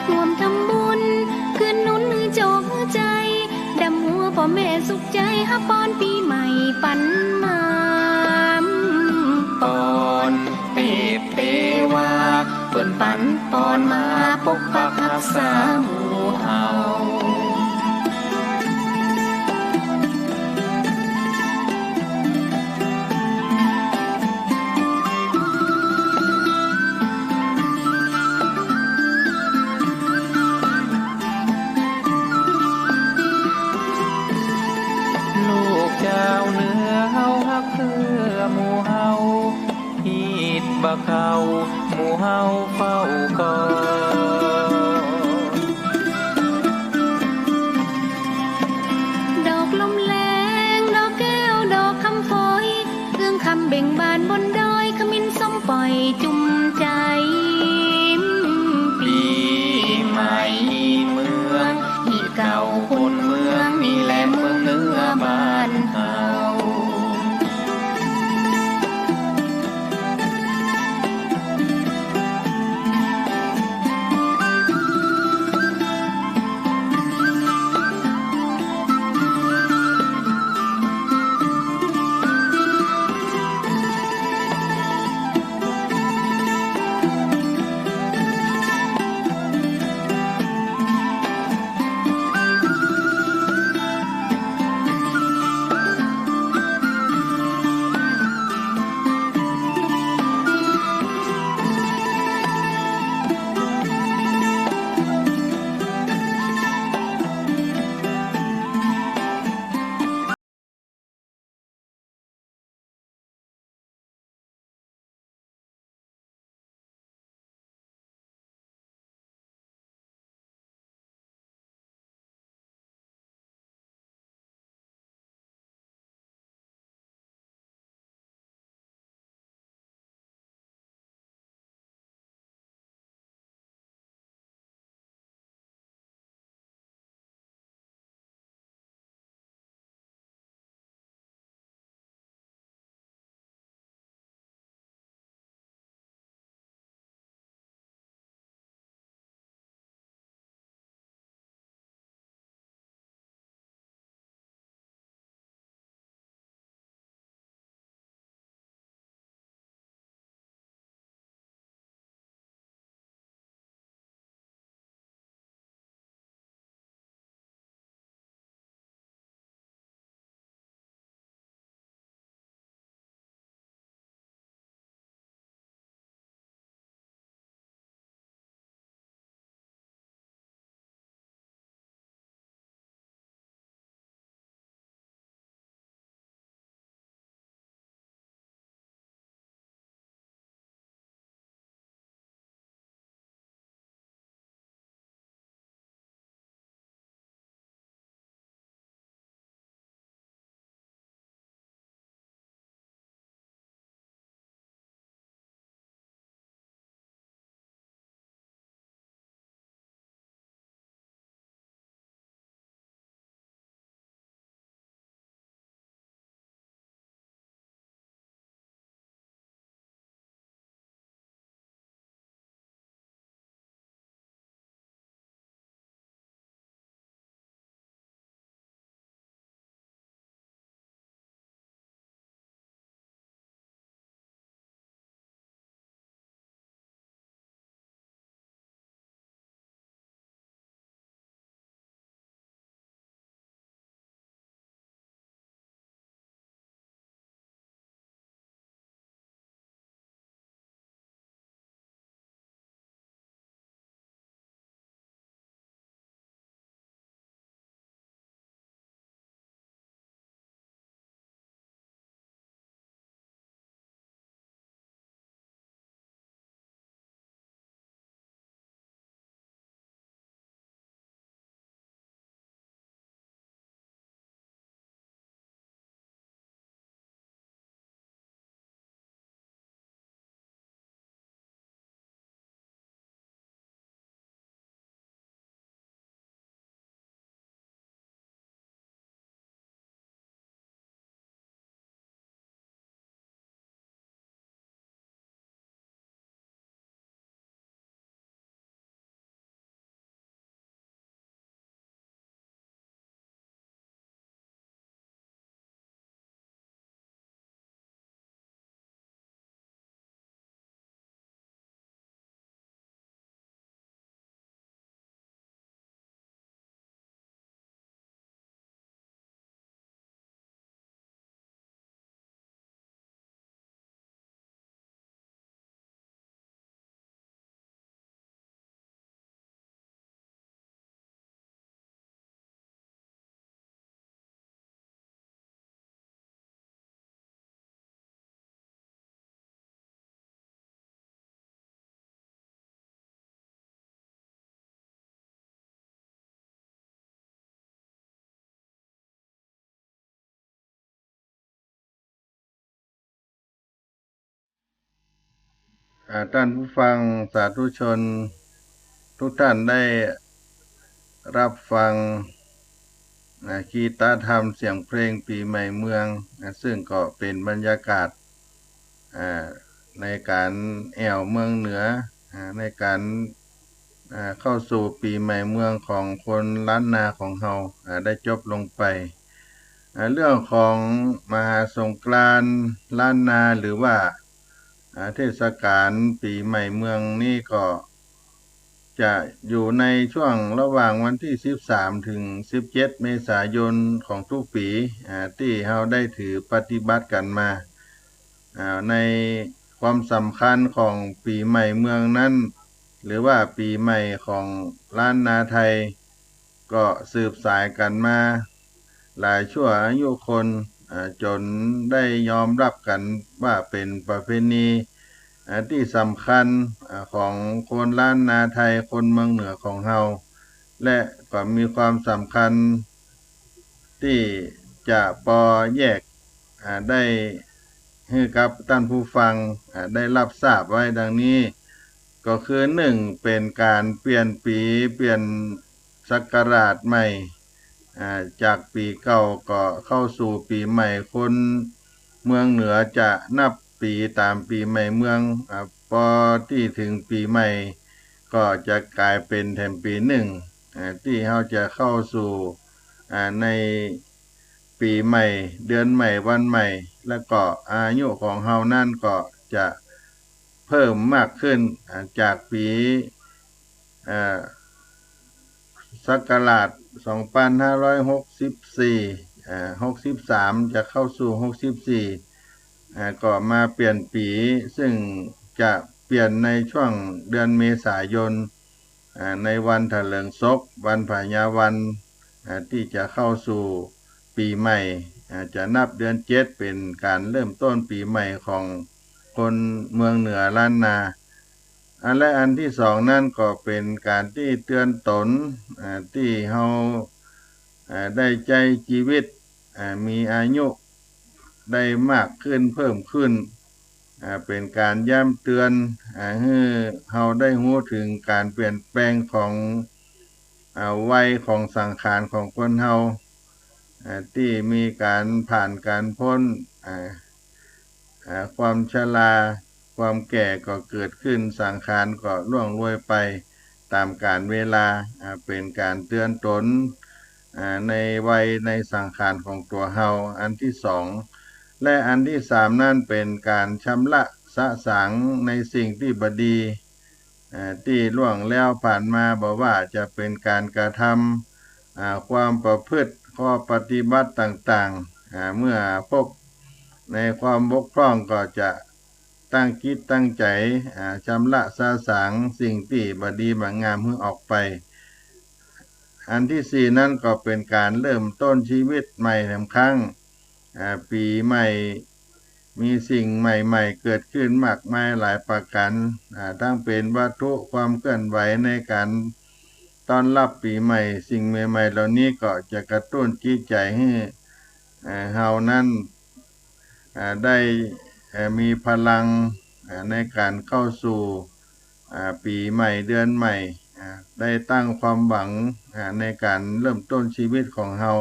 รวมทำบุญคืนนุนมือโจกหัวใจดำหัวพ่อแม่สุขใจฮับปอนปีใหม่ปันมาปอนเปเปวาเปิ้นปันปอนมาปกปักรักษาหมู่เฮาลูกเจ้าเนื้อเฮาฮักเพื่อหมู่เฮาฮีดบ่เข้าหมู่เฮาเฝ้าก่อดอกลมแรงดอกแก้วดอกคำฝอยเรื่องคำเบ่งบานบนดอยขมิ้นส้มปล่อยจุ่มใจปีใหม่เมืองที่เก่าคนเมืองนี่แหละเมืองเหนือบ้านเฮา ท่านผู้ฟังสาธุชนทุกท่านได้รับฟังกีตาร์ธรรมเสียงเพลงปีใหม่เมืองซึ่งก็เป็นบรรยากาศในการแอวเมืองเหนือในการเข้าสู่ปีใหม่เมืองของคนล้านนาของเฮาได้จบลงไปเรื่องของมหาสงกรานต์ล้านนาหรือว่าเทศกาลปีใหม่เมืองนี่ก็จะอยู่ในช่วงระหว่างวันที่13ถึง17เมษายนของทุกปีที่เฮาได้ถือปฏิบัติกันมาในความสำคัญของปีใหม่เมืองนั้นหรือว่าปีใหม่ของล้านนาไทยก็สืบสายกันมาหลายชั่วอายุคนจนได้ยอมรับกันว่าเป็นประเพณีที่สำคัญของคนล้านนาไทยคนเมืองเหนือของเฮาและก็มีความสำคัญที่จะปอแยกได้ให้กับท่านผู้ฟังได้รับทราบไว้ดังนี้ก็คือ1เป็นการเปลี่ยนปีเปลี่ยนศักราชใหม่จากปีเก่าก็เข้าสู่ปีใหม่คนเมืองเหนือจะนับปีตามปีใหม่เมืองพอที่ถึงปีใหม่ก็จะกลายเป็นแถมปีหนึ่งที่เขาจะเข้าสู่ในปีใหม่เดือนใหม่วันใหม่แล้วก็อายุของเฮานั่นก็จะเพิ่มมากขึ้นจากปีศักราช2564 63จะเข้าสู่64ก็มาเปลี่ยนปีซึ่งจะเปลี่ยนในช่วงเดือนเมษายนในวันเถลิงศกวันพญาวันที่จะเข้าสู่ปีใหม่จะนับเดือน7เป็นการเริ่มต้นปีใหม่ของคนเมืองเหนือล้านนาและอันที่สองนั่นก็เป็นการที่เตือนตนที่เฮาได้ใจชีวิตมีอายุได้มากขึ้นเพิ่มขึ้นเป็นการย้ำเตือนให้เฮาได้รู้ถึงการเปลี่ยนแปลงของวัยของสังขารของคนเฮาที่มีการผ่านการพ้นความชราความแก่ก็เกิดขึ้นสังขารก็ล่วงโรยไปตามกาลเวลาเป็นการเตือนตนในวัยในสังขารของตัวเฮาอันที่สองและอันที่สามนั่นเป็นการชำระสะสางในสิ่งที่บดีที่ล่วงแล้วผ่านมาบอกว่าจะเป็นการกระทำความประพฤติข้อปฏิบัติต่างๆเมื่อพบในความบกพร่องก็จะตั้งคิดตั้งใจชำระสะสางสิ่งที่บดีบางามให้ออกไปอันที่สี่นั่นก็เป็นการเริ่มต้นชีวิตใหม่แห่งครั้งปีใหม่มีสิ่งใหม่ๆเกิดขึ้นมากมายหลายประการทั้งเป็นวัตถุความเคลื่อนไหวในการต้อนรับปีใหม่สิ่งใหม่ๆเหล่านี้ก็จะกระตุ้นจิตใจให้เฮานั้นได้มีพลังในการเข้าสู่ปีใหม่เดือนใหม่ได้ตั้งความหวังในการเริ่มต้นชีวิตของเฮา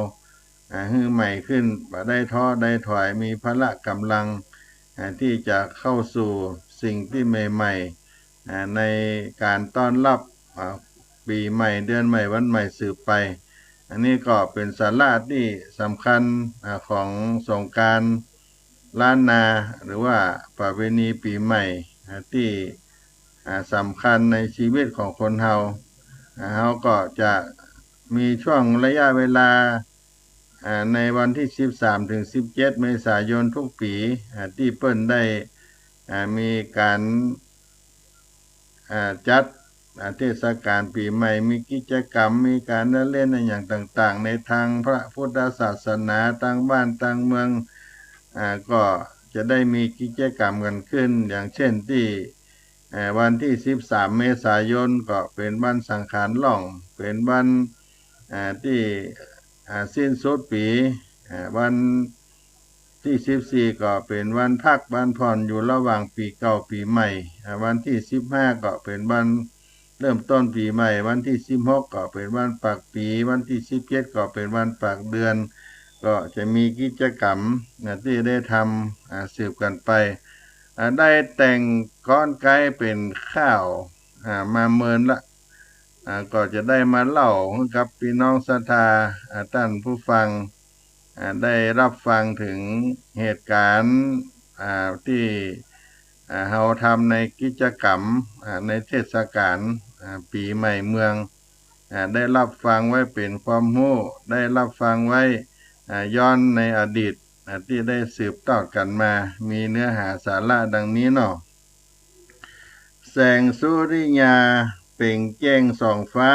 ให้ใหม่ขึ้นบ่ได้ท้อได้ถอยมีพละกำลังที่จะเข้าสู่สิ่งที่ใหม่ๆในการต้อนรับปีใหม่เดือนใหม่วันใหม่สืบไปอันนี้ก็เป็นสาระที่สำคัญของสงกรานต์ล้านนาหรือว่าประเพณีปีใหม่ที่สำคัญในชีวิตของคนเฮาเขาก็จะมีช่วงระยะเวลาในวันที่13ถึง17เมษายนทุกปีที่เปิ้นได้มีการจัดเทศกาลปีใหม่มีกิจกรรมมีการเล่นอย่างต่างๆในทางพระพุทธศาสนาต่างบ้านต่างเมืองก็จะได้มีกิจกรรมกันขึ้นอย่างเช่นที่วันที่13เมษายนก็เป็นวันสังขารล่องเป็นวันที่สิ้นสุดปีวัน ที่14ก็เป็นวันพักวันผ่อนอยู่ระหว่างปีเก่าปีใหม่วันที่15ก็เป็นวันเริ่มต้นปีใหม่วันที่16ก็เป็นวันปากปีวันที่17ก็เป็นวันปากเดือนก็จะมีกิจกรรมที่ได้ทำสืบกันไปได้แต่งก้อนไก่เป็นข้าวมาเมินละก็จะได้มาเล่าให้กับพี่น้องศรัทธาท่านผู้ฟังได้รับฟังถึงเหตุการณ์ที่เฮาทำในกิจกรรมในเทศกาลปีใหม่เมืองได้รับฟังไว้เป็นความรู้ได้รับฟังไว้ย้อนในอดีตที่ได้สืบทอดกันมามีเนื้อหาสาระดังนี้เนาะแสงสุริยาเปล่งแจ้งส่องฟ้า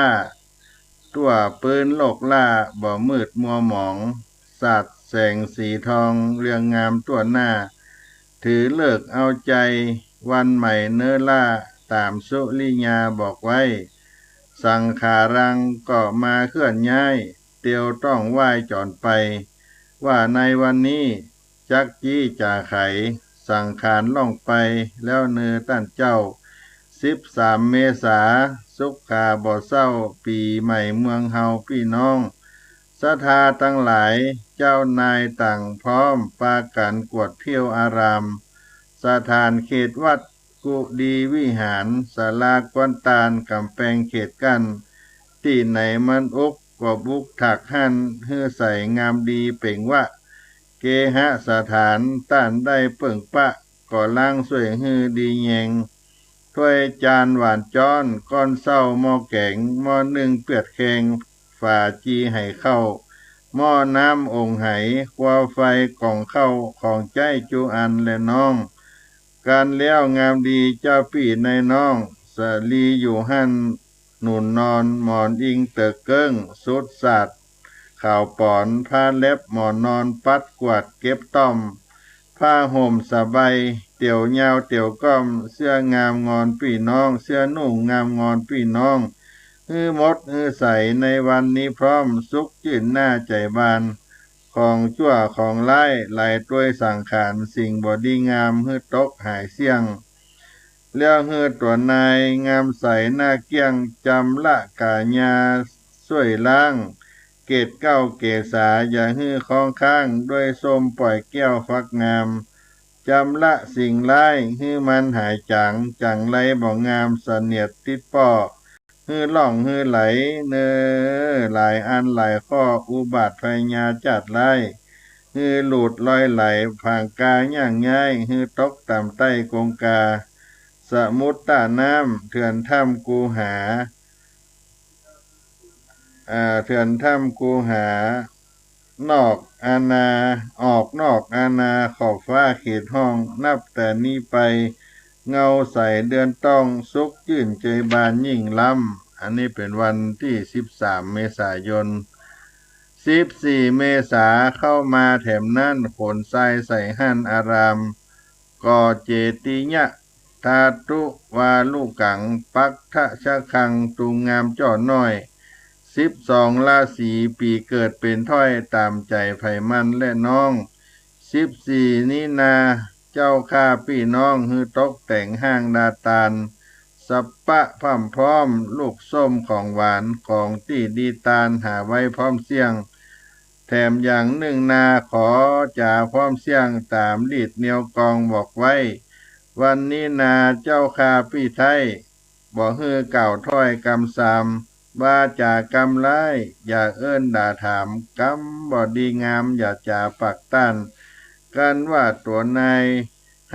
ตัวปืนโลกล่าบ่มืดมัวหมองสาดแสงสีทองเรืองงามตัวหน้าถือเลิกเอาใจวันใหม่เนื้อล่าตามสุริยาบอกไว้สังขารังก็มาเคลื่อนย้ายเตียวต้องไหว้จอนไปว่าในวันนี้จักจี้จ่าไขสังขารล่องไปแล้วเนื้อต้านเจ้า13 เมษาสุขกาบ่เศร้าปีใหม่เมืองเฮาพี่น้องศรัทธาทั้งหลายเจ้านายต่างพร้อมปากันกวดเที่ยวอารามสถานเขตวัดกุดีวิหารศาลากวนตาลกำแพงเขตกันที่ไหนมันอกก็บุกถักหันเฮือใส่งามดีเป่งวะเกหะสถานต้านได้เปิ่งปะก่อล่างสวยฮือดีแยงถ้วยจานหวานจ้อนก้อนเศร้าหม้อแกงหม้อหนึ่งเปียดแข็งฝ่าจีให้เข้าหม้อน้ำองไหควาไฟกล่องเข้าของใจจูอันและน้องการเลี้ยวงามดีเจ้าพี่ในน้องสลีอยู่หันหนุนนอนหมอนอิงเตอเกิ้งสุดสัตว์ข่าวปอนผ้าเล็บหมอนนอนปัดกวาดเก็บต้อมผ้าห่มสบายเตี่ยวยาวเตี่ยวก้อมเสื้องามงอนพี่น้องเสื้อนุ่งงามงอนพี่น้องฮือมดฮือใสในวันนี้พร้อมสุขจื่นหน้าใจบานของชั่วของไล่ไหลด้วยสังขารสิ่งบอดีงามฮือตกหายเสี่ยงเลี้ยวฮือตัวนายงามใสหน้าเกี้ยงจำละกาญาช่วยล้างเกตเก้าเกษาอย่าฮือคล้องข้างด้วยส้มปล่อยแก้วฟักงามจำละสิ่งร้ายฮือมันหายจังไรบ่งามเสนียดติดป่อฮือล่องฮือไหลเนอหลายอันหลายข้ออุบัติพยาจัดไล่ฮือหลุดลอยไหลผ่างกาย่างง่ายฮือตกต่ำใต้กงกาสมุทรตาน้ำเถื่อนถ้ำกูหาเถื่อนถ้ำกูหานอกอาณาออกนอกอาณาขอบฟ้าเขตห้องนับแต่นี้ไปเงาใสเดือนต้องสุขยื่นใจบานยิ่งล้ำอันนี้เป็นวันที่13 เมษายน14 เมษาเข้ามาแถมนั่นขนทรายใส่หั่นอารามก่อเจติยะทาตุวาลูกังปักทะชะคังตุงงามจ่อน้อย12 ราศีปีเกิดเป็นถ้อยตามใจไผมันและน้อง14 นี้นาเจ้าข้าพี่น้องฮือตกแต่งห้างนาตาลสัปปะพร่ำพร้อมลูกส้มของหวานของที่ดีตาลหาไว้พร้อมเสียงแถมอย่างหนึ่งนาขอจ่าพร้อมเสียงตามลีดเหนียวกองบอกไว้วันนี้นาเจ้าข้าพี่ไทยบ่ฮือเก่าถ้อยกำสามว่าจากำไรอย่าเอิ้นด่าถามกำบ่ดีงามอย่าจ่าปักต้านกันว่าตัวนาย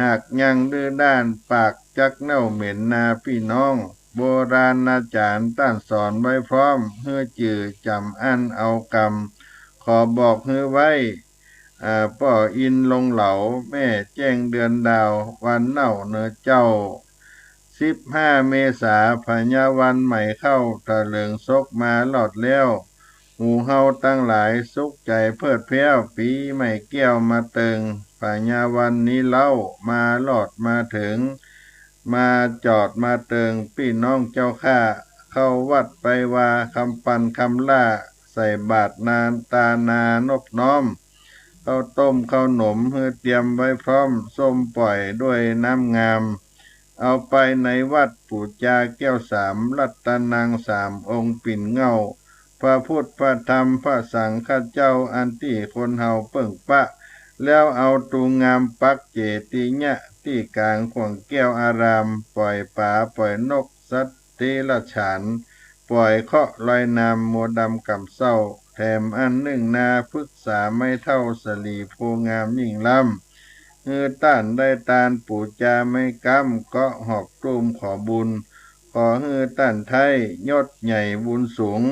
หากยังดื้อด้านปากจักเน่าเหม็นนาพี่น้องโบราณอาจารย์ต้านสอนไว้พร้อมเฮือจื่อจำอันเอากรรมขอบอกเฮือไว้ป่ออินลงเหลาแม่แจ้งเดือนดาววันเน่าเนื้อเจ้า15 เมษาพญาวันใหม่เข้าตะเลิงซกมาหลอดแล้วหมู่เฮาตั้งหลายสุขใจเพิดเพรี้ยวปีใหม่แก้วมาเติงพญาวันนี้เล่ามาหลอดมาถึงมาจอดมาเติงพี่น้องเจ้าข้าเข้าวัดไปว่าคำปันคำล่าใส่บาทนานตานานบน้อม ข้าวต้มข้าวหนมเพื่อเตรียมไว้พร้อมส้มปล่อยด้วยน้ำงามเอาไปในวัดปูจาแก้วสามรัตนังสามองค์ปิ่นเงาพระพุทธพระธรรมพระสังฆเจ้าอันที่คนเฮาเปิ่งปะแล้วเอาตูงามปักเจติญะที่กลางขวงแก้วอารามปล่อยป่าปล่อยนกสัตว์เดรัจฉานปล่อยเคาะลอยนามโมดำกำเศร้าแถมอันหนึ่งนาพฤกษาไม่เท่าสลีโพงามยิ่งล้ำต้านได้ตานปู่จาไม่กำก็หอบตูมขอบุญขอต้านไทยยศใหญ่บุญสูง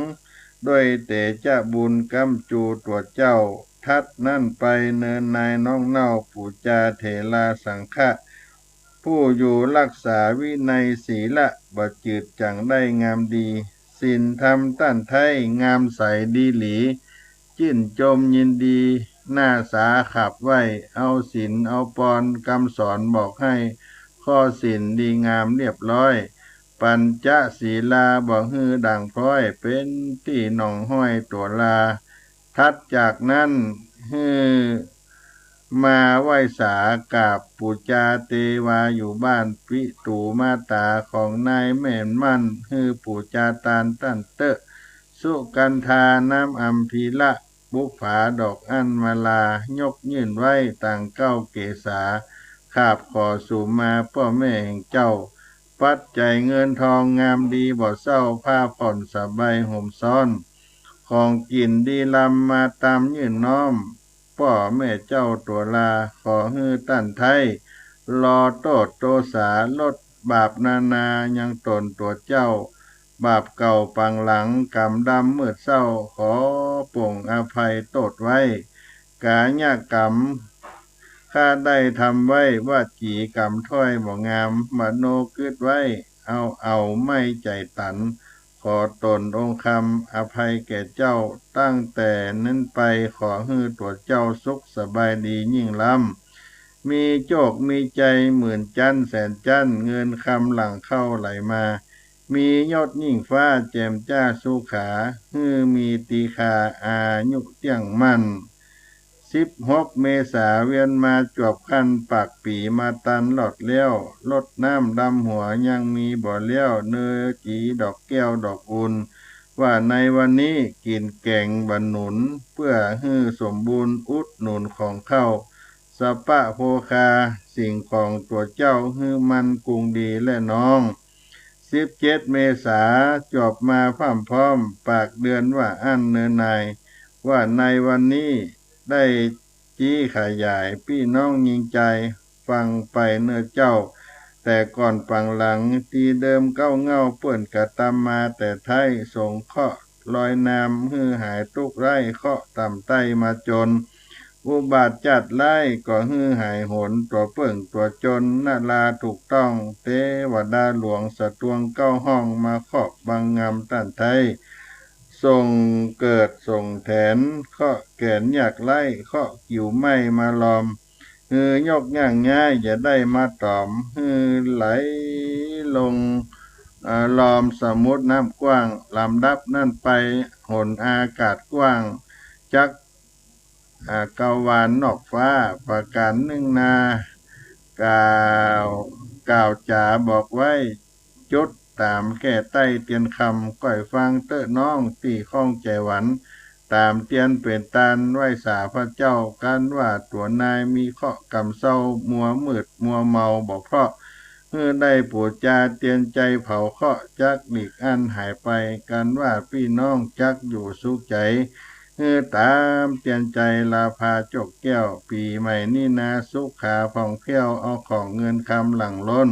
ด้วยเตจะบุญกำจูตัวเจ้าทัดนั่นไปเนินนายน้องเน่าปู่จาเถลาสังฆะผู้อยู่รักษาวินัยศีละบ่จืดจังได้งามดีศีลธรรมต้านไทยงามใสดีหลีจิ้นจมยินดีหน้าสาขับไว้เอาศีลเอาปอนคำสอนบอกให้ข้อศีลดีงามเรียบร้อยปัญจศีลาบอกดังพร้อยเป็นที่หนองห้อยตัวลาทัดจากนั้นมาไหว้สากราบปูจาเตวาอยู่บ้านปิตูมาตาของนายแม่นมั่นปูจาตานตั้นเตอะสุกันธาน้ำอัมพีละบุผาดอกอันมาลายกยื่นไว้ต่างเก้าเกษาขาบขอสู่มาพ่อแม่แห่งเจ้าปัจจัยเงินทองงามดีบ่เศร้าผ้าผ่อนสบายห่มซ้อนของกินดีลำมาตามยื่นน้อมพ่อแม่เจ้าตัวลาขอตั้นไทยรอโตดโตสาลดบาปนานายังตนตัวเจ้าบาปเก่าปังหลังกรรมดำมืดเศร้าขอป่งอภัยโตดไว้กาญากรรมข้าได้ทำไว้ว่าจีกรรมถ้อยบ่งามมโนกึดไว้เอาไม่ใจตันขอตนองค์คำอภัยแก่เจ้าตั้งแต่นั้นไปขอตัวเจ้าสุขสบายดียิ่งล้ำมีโจกมีใจหมื่นจันแสนจันเงินคำหลังเข้าไหลมามียอดยิ่งฟ้าแจ่มจ้าสุขามีตีคาอายุเตี้ยงมั่น16 เมษาเวียนมาจวบคันปากปีมาตันหลอดเลี้ยวลดน้ำดำหัวยังมีบ่อเลี้ยวเนื้อจีดอกแก้วดอกอุ่นว่าในวันนี้กินแกงบรรหนุนเพื่อสมบูรณ์อุดหนุนของเข้าสปะโภคาสิ่งของตัวเจ้ามันกุงดีและน้อง17 เมษาจบมาพร้อมปากเดือนว่าอันเนินนายว่าในวันนี้ได้จี้ขยายพี่น้องยิงใจฟังไปเนื้อเจ้าแต่ก่อนปังหลังตีเดิมเก้าเงาเปื่อนกะตามมาแต่ไทยส่งเคาะลอยน้ำหายทุกไร่เคาะต่ำใต้มาจนอุบาทจัดไล่ก็หายหนตัวเปิ่งตัวจนนาลาถูกต้องเทวดาหลวงสะตวงเก้าห้องมาเคาะบังงามต้านไทยส่งเกิดส่งแถนเคาะแขนอยากไล่เคาะกิ่วไม้มาลอมยกย่างง่ายอย่าได้มาตอมไหลลงลอมสมุทรน้ำกว้างลำดับนั่นไปหนอากาศกว้างจักเกาวานนอกฟ้าประการหนึ่งนากล่าวจ๋าบอกไว้จุดตามแก่ใต้เตียนคำก่อยฟังเต้อน้องตีข้องใจหวันตามเตียนเป็นตานไหว้สาพระเจ้ากันว่าตัวนายมีเคราะห์กรรมเศร้ามัวมืดมัวเมาบอกเพราะได้ปูจาเตียนใจเผาเคราะห์จักหลีกอันหายไปกันว่าพี่น้องจักอยู่สุขใจตามเตียนใจลาพาจกแก้วปีใหม่นี่นาสุขาผ่องเพี้ยวเอาของเงินคำหลังล้น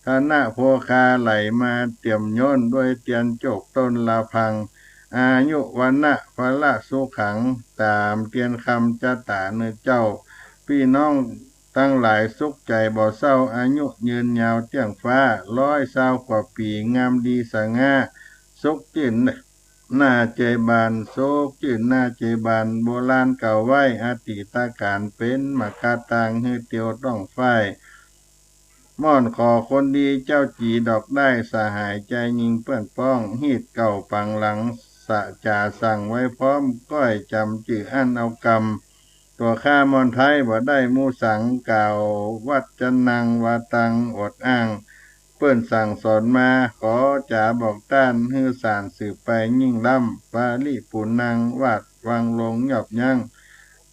คณะโภคาไหลมาเตรียมย่นด้วยเตียนจกต้นลาพังอายุวันนะพละสุขังตามเตียนคำจะตาเนื้อเจ้าพี่น้องตั้งหลายสุขใจบ่เศร้าอายุยืนยาวเตี้ยงฟ้า120 กว่าปีงามดีสง่าสุขจื่นหน้าเจบานโศกจื่นหน้าเจบานโบราณเก่าไว้อติตาการเป็นมากาตางเตียวต้องฝ้ายม่อนขอคนดีเจ้าจีดอกได้สหายใจยิงเปื้อนป้องฮีดเก่าปังหลังสะจ่าสั่งไว้พร้อมก้อยจำจื่ออันเอากรรม ตัวข้ามอนไทยบ่ได้มูสังกล่าววัดจันนังวาตังอดอ้างเปิ้นสั่งสอนมาขอจะบอกต้านฮือสารสืบไปยิ่งล่ำปาลิปุณังวาดวางลงหยอบยั้ง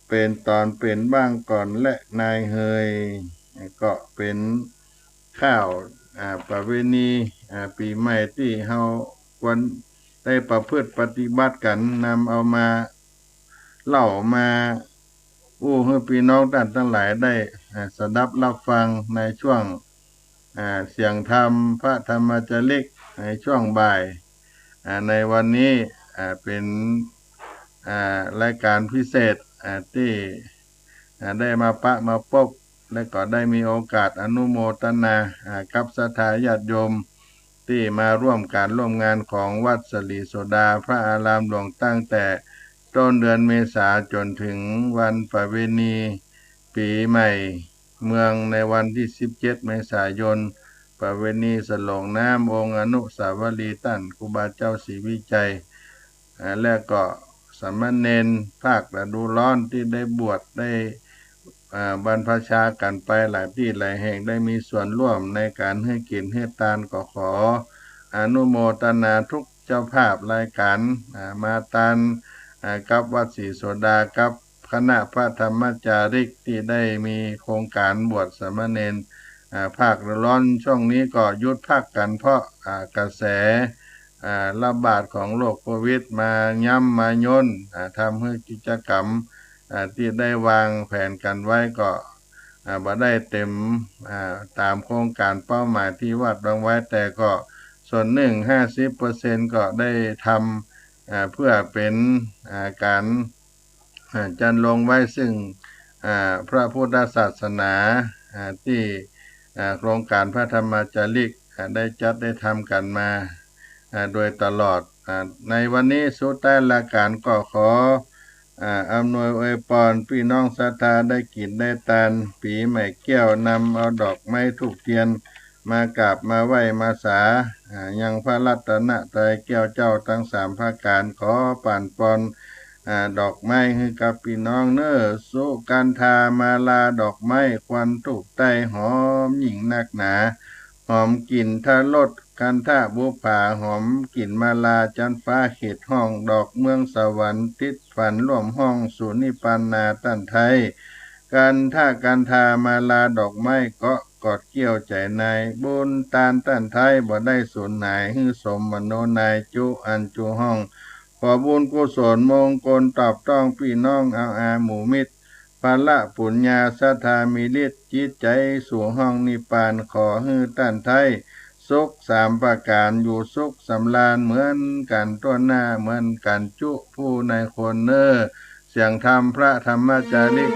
เป็นตอนเป็นบ้างก่อนและนายเฮยก็เป็นข้าวประเวณีปีใหม่ที่เฮาควรได้ประพฤติปฏิบัติกันนำเอามาเล่ามาให้พี่น้องท่านทั้งหลายได้สดับรับฟังในช่วงเสียงธรรมพระธรรมจริกในช่วงบ่ายในวันนี้เป็นรายการพิเศษที่ได้มามาพบและก็ได้มีโอกาสอนุโมทนากับศรัทธาญาติโยมที่มาร่วมการร่วมงานของวัดสลีโสดาพระอารามหลวงตั้งแต่ต้นเดือนเมษาจนถึงวันประเวณีปีใหม่เมืองในวันที่17เมษายนประเวณีสลงน้ำองค์อนุสาวรีย์ตั้นครูบาเจ้าศรีวิจัยและก็สามเณรภาคฤดูร้อนที่ได้บวชได้บรรพชากันไปหลายที่หลายแห่งได้มีส่วนร่วมในการให้กินให้ทานก็ขออนุโมทนาทุกเจ้าภาพรายการมาทานกับวัดศรีโสดากับคณะพระธรรมจาริกที่ได้มีโครงการบวชสามเณรภาคฤดูร้อนช่วงนี้ก็หยุดพักกันเพราะกระแสระบาดของโรคโควิดมาย่ำมาย่นทำให้กิจกรรมที่ได้วางแผนกันไว้ก็บ่ได้เต็มตามโครงการเป้าหมายที่วาดวางไว้แต่ก็ส่วนหนึ่ง50%ก็ได้ทำเพื่อเป็นการจันลงไว้ซึ่งพระพุทธศาสนาที่โครงการพระธรรมจาริกได้จัดได้ทำกันมาโดยตลอดในวันนี้สุดท้ายรายการก็ขออำนวยอวยพรพี่น้องศรัทธาได้กินได้ทานปีใหม่แก้วนำเอาดอกไม้ธูปเทียนมากราบมาไหว้มาสายังพระรัตนตรัยแก้วเจ้าทั้ง3ประการขอป่านปอนดอกไม้ให้กับพี่น้องเน้อสุกันทามาลาดอกไม้ควันถูกใต้หอมยิ่งนักหนาหอมกลิ่นทะลดกันทะบุผาหอมกลิ่นมาลาจันฟ้าเขตห้องดอกเมืองสวรรค์ทิศฝันร่วมห้องสุนิปานนาตั้นไทยกันทามาลาดอกไม้ก็กอดเกี่ยวใจนายบุญตานตั้นไทยบ่ได้สูญหายฮือสมมโนนายจุอันจุห้องขอบุญกุศลมงคลตอบต้องพี่น้องเอาหมู่มิตรภาละปุญญาศรัทธามีฤทธิ์จิตใจสู่ห้องนิพพานขอฮือตั้นไทยสุข3ประการอยู่สุขสำราญเหมือนกันตัวหน้าเหมือนกันจุผู้ในคนเนอเสียงธรรมพระธรรมจาริก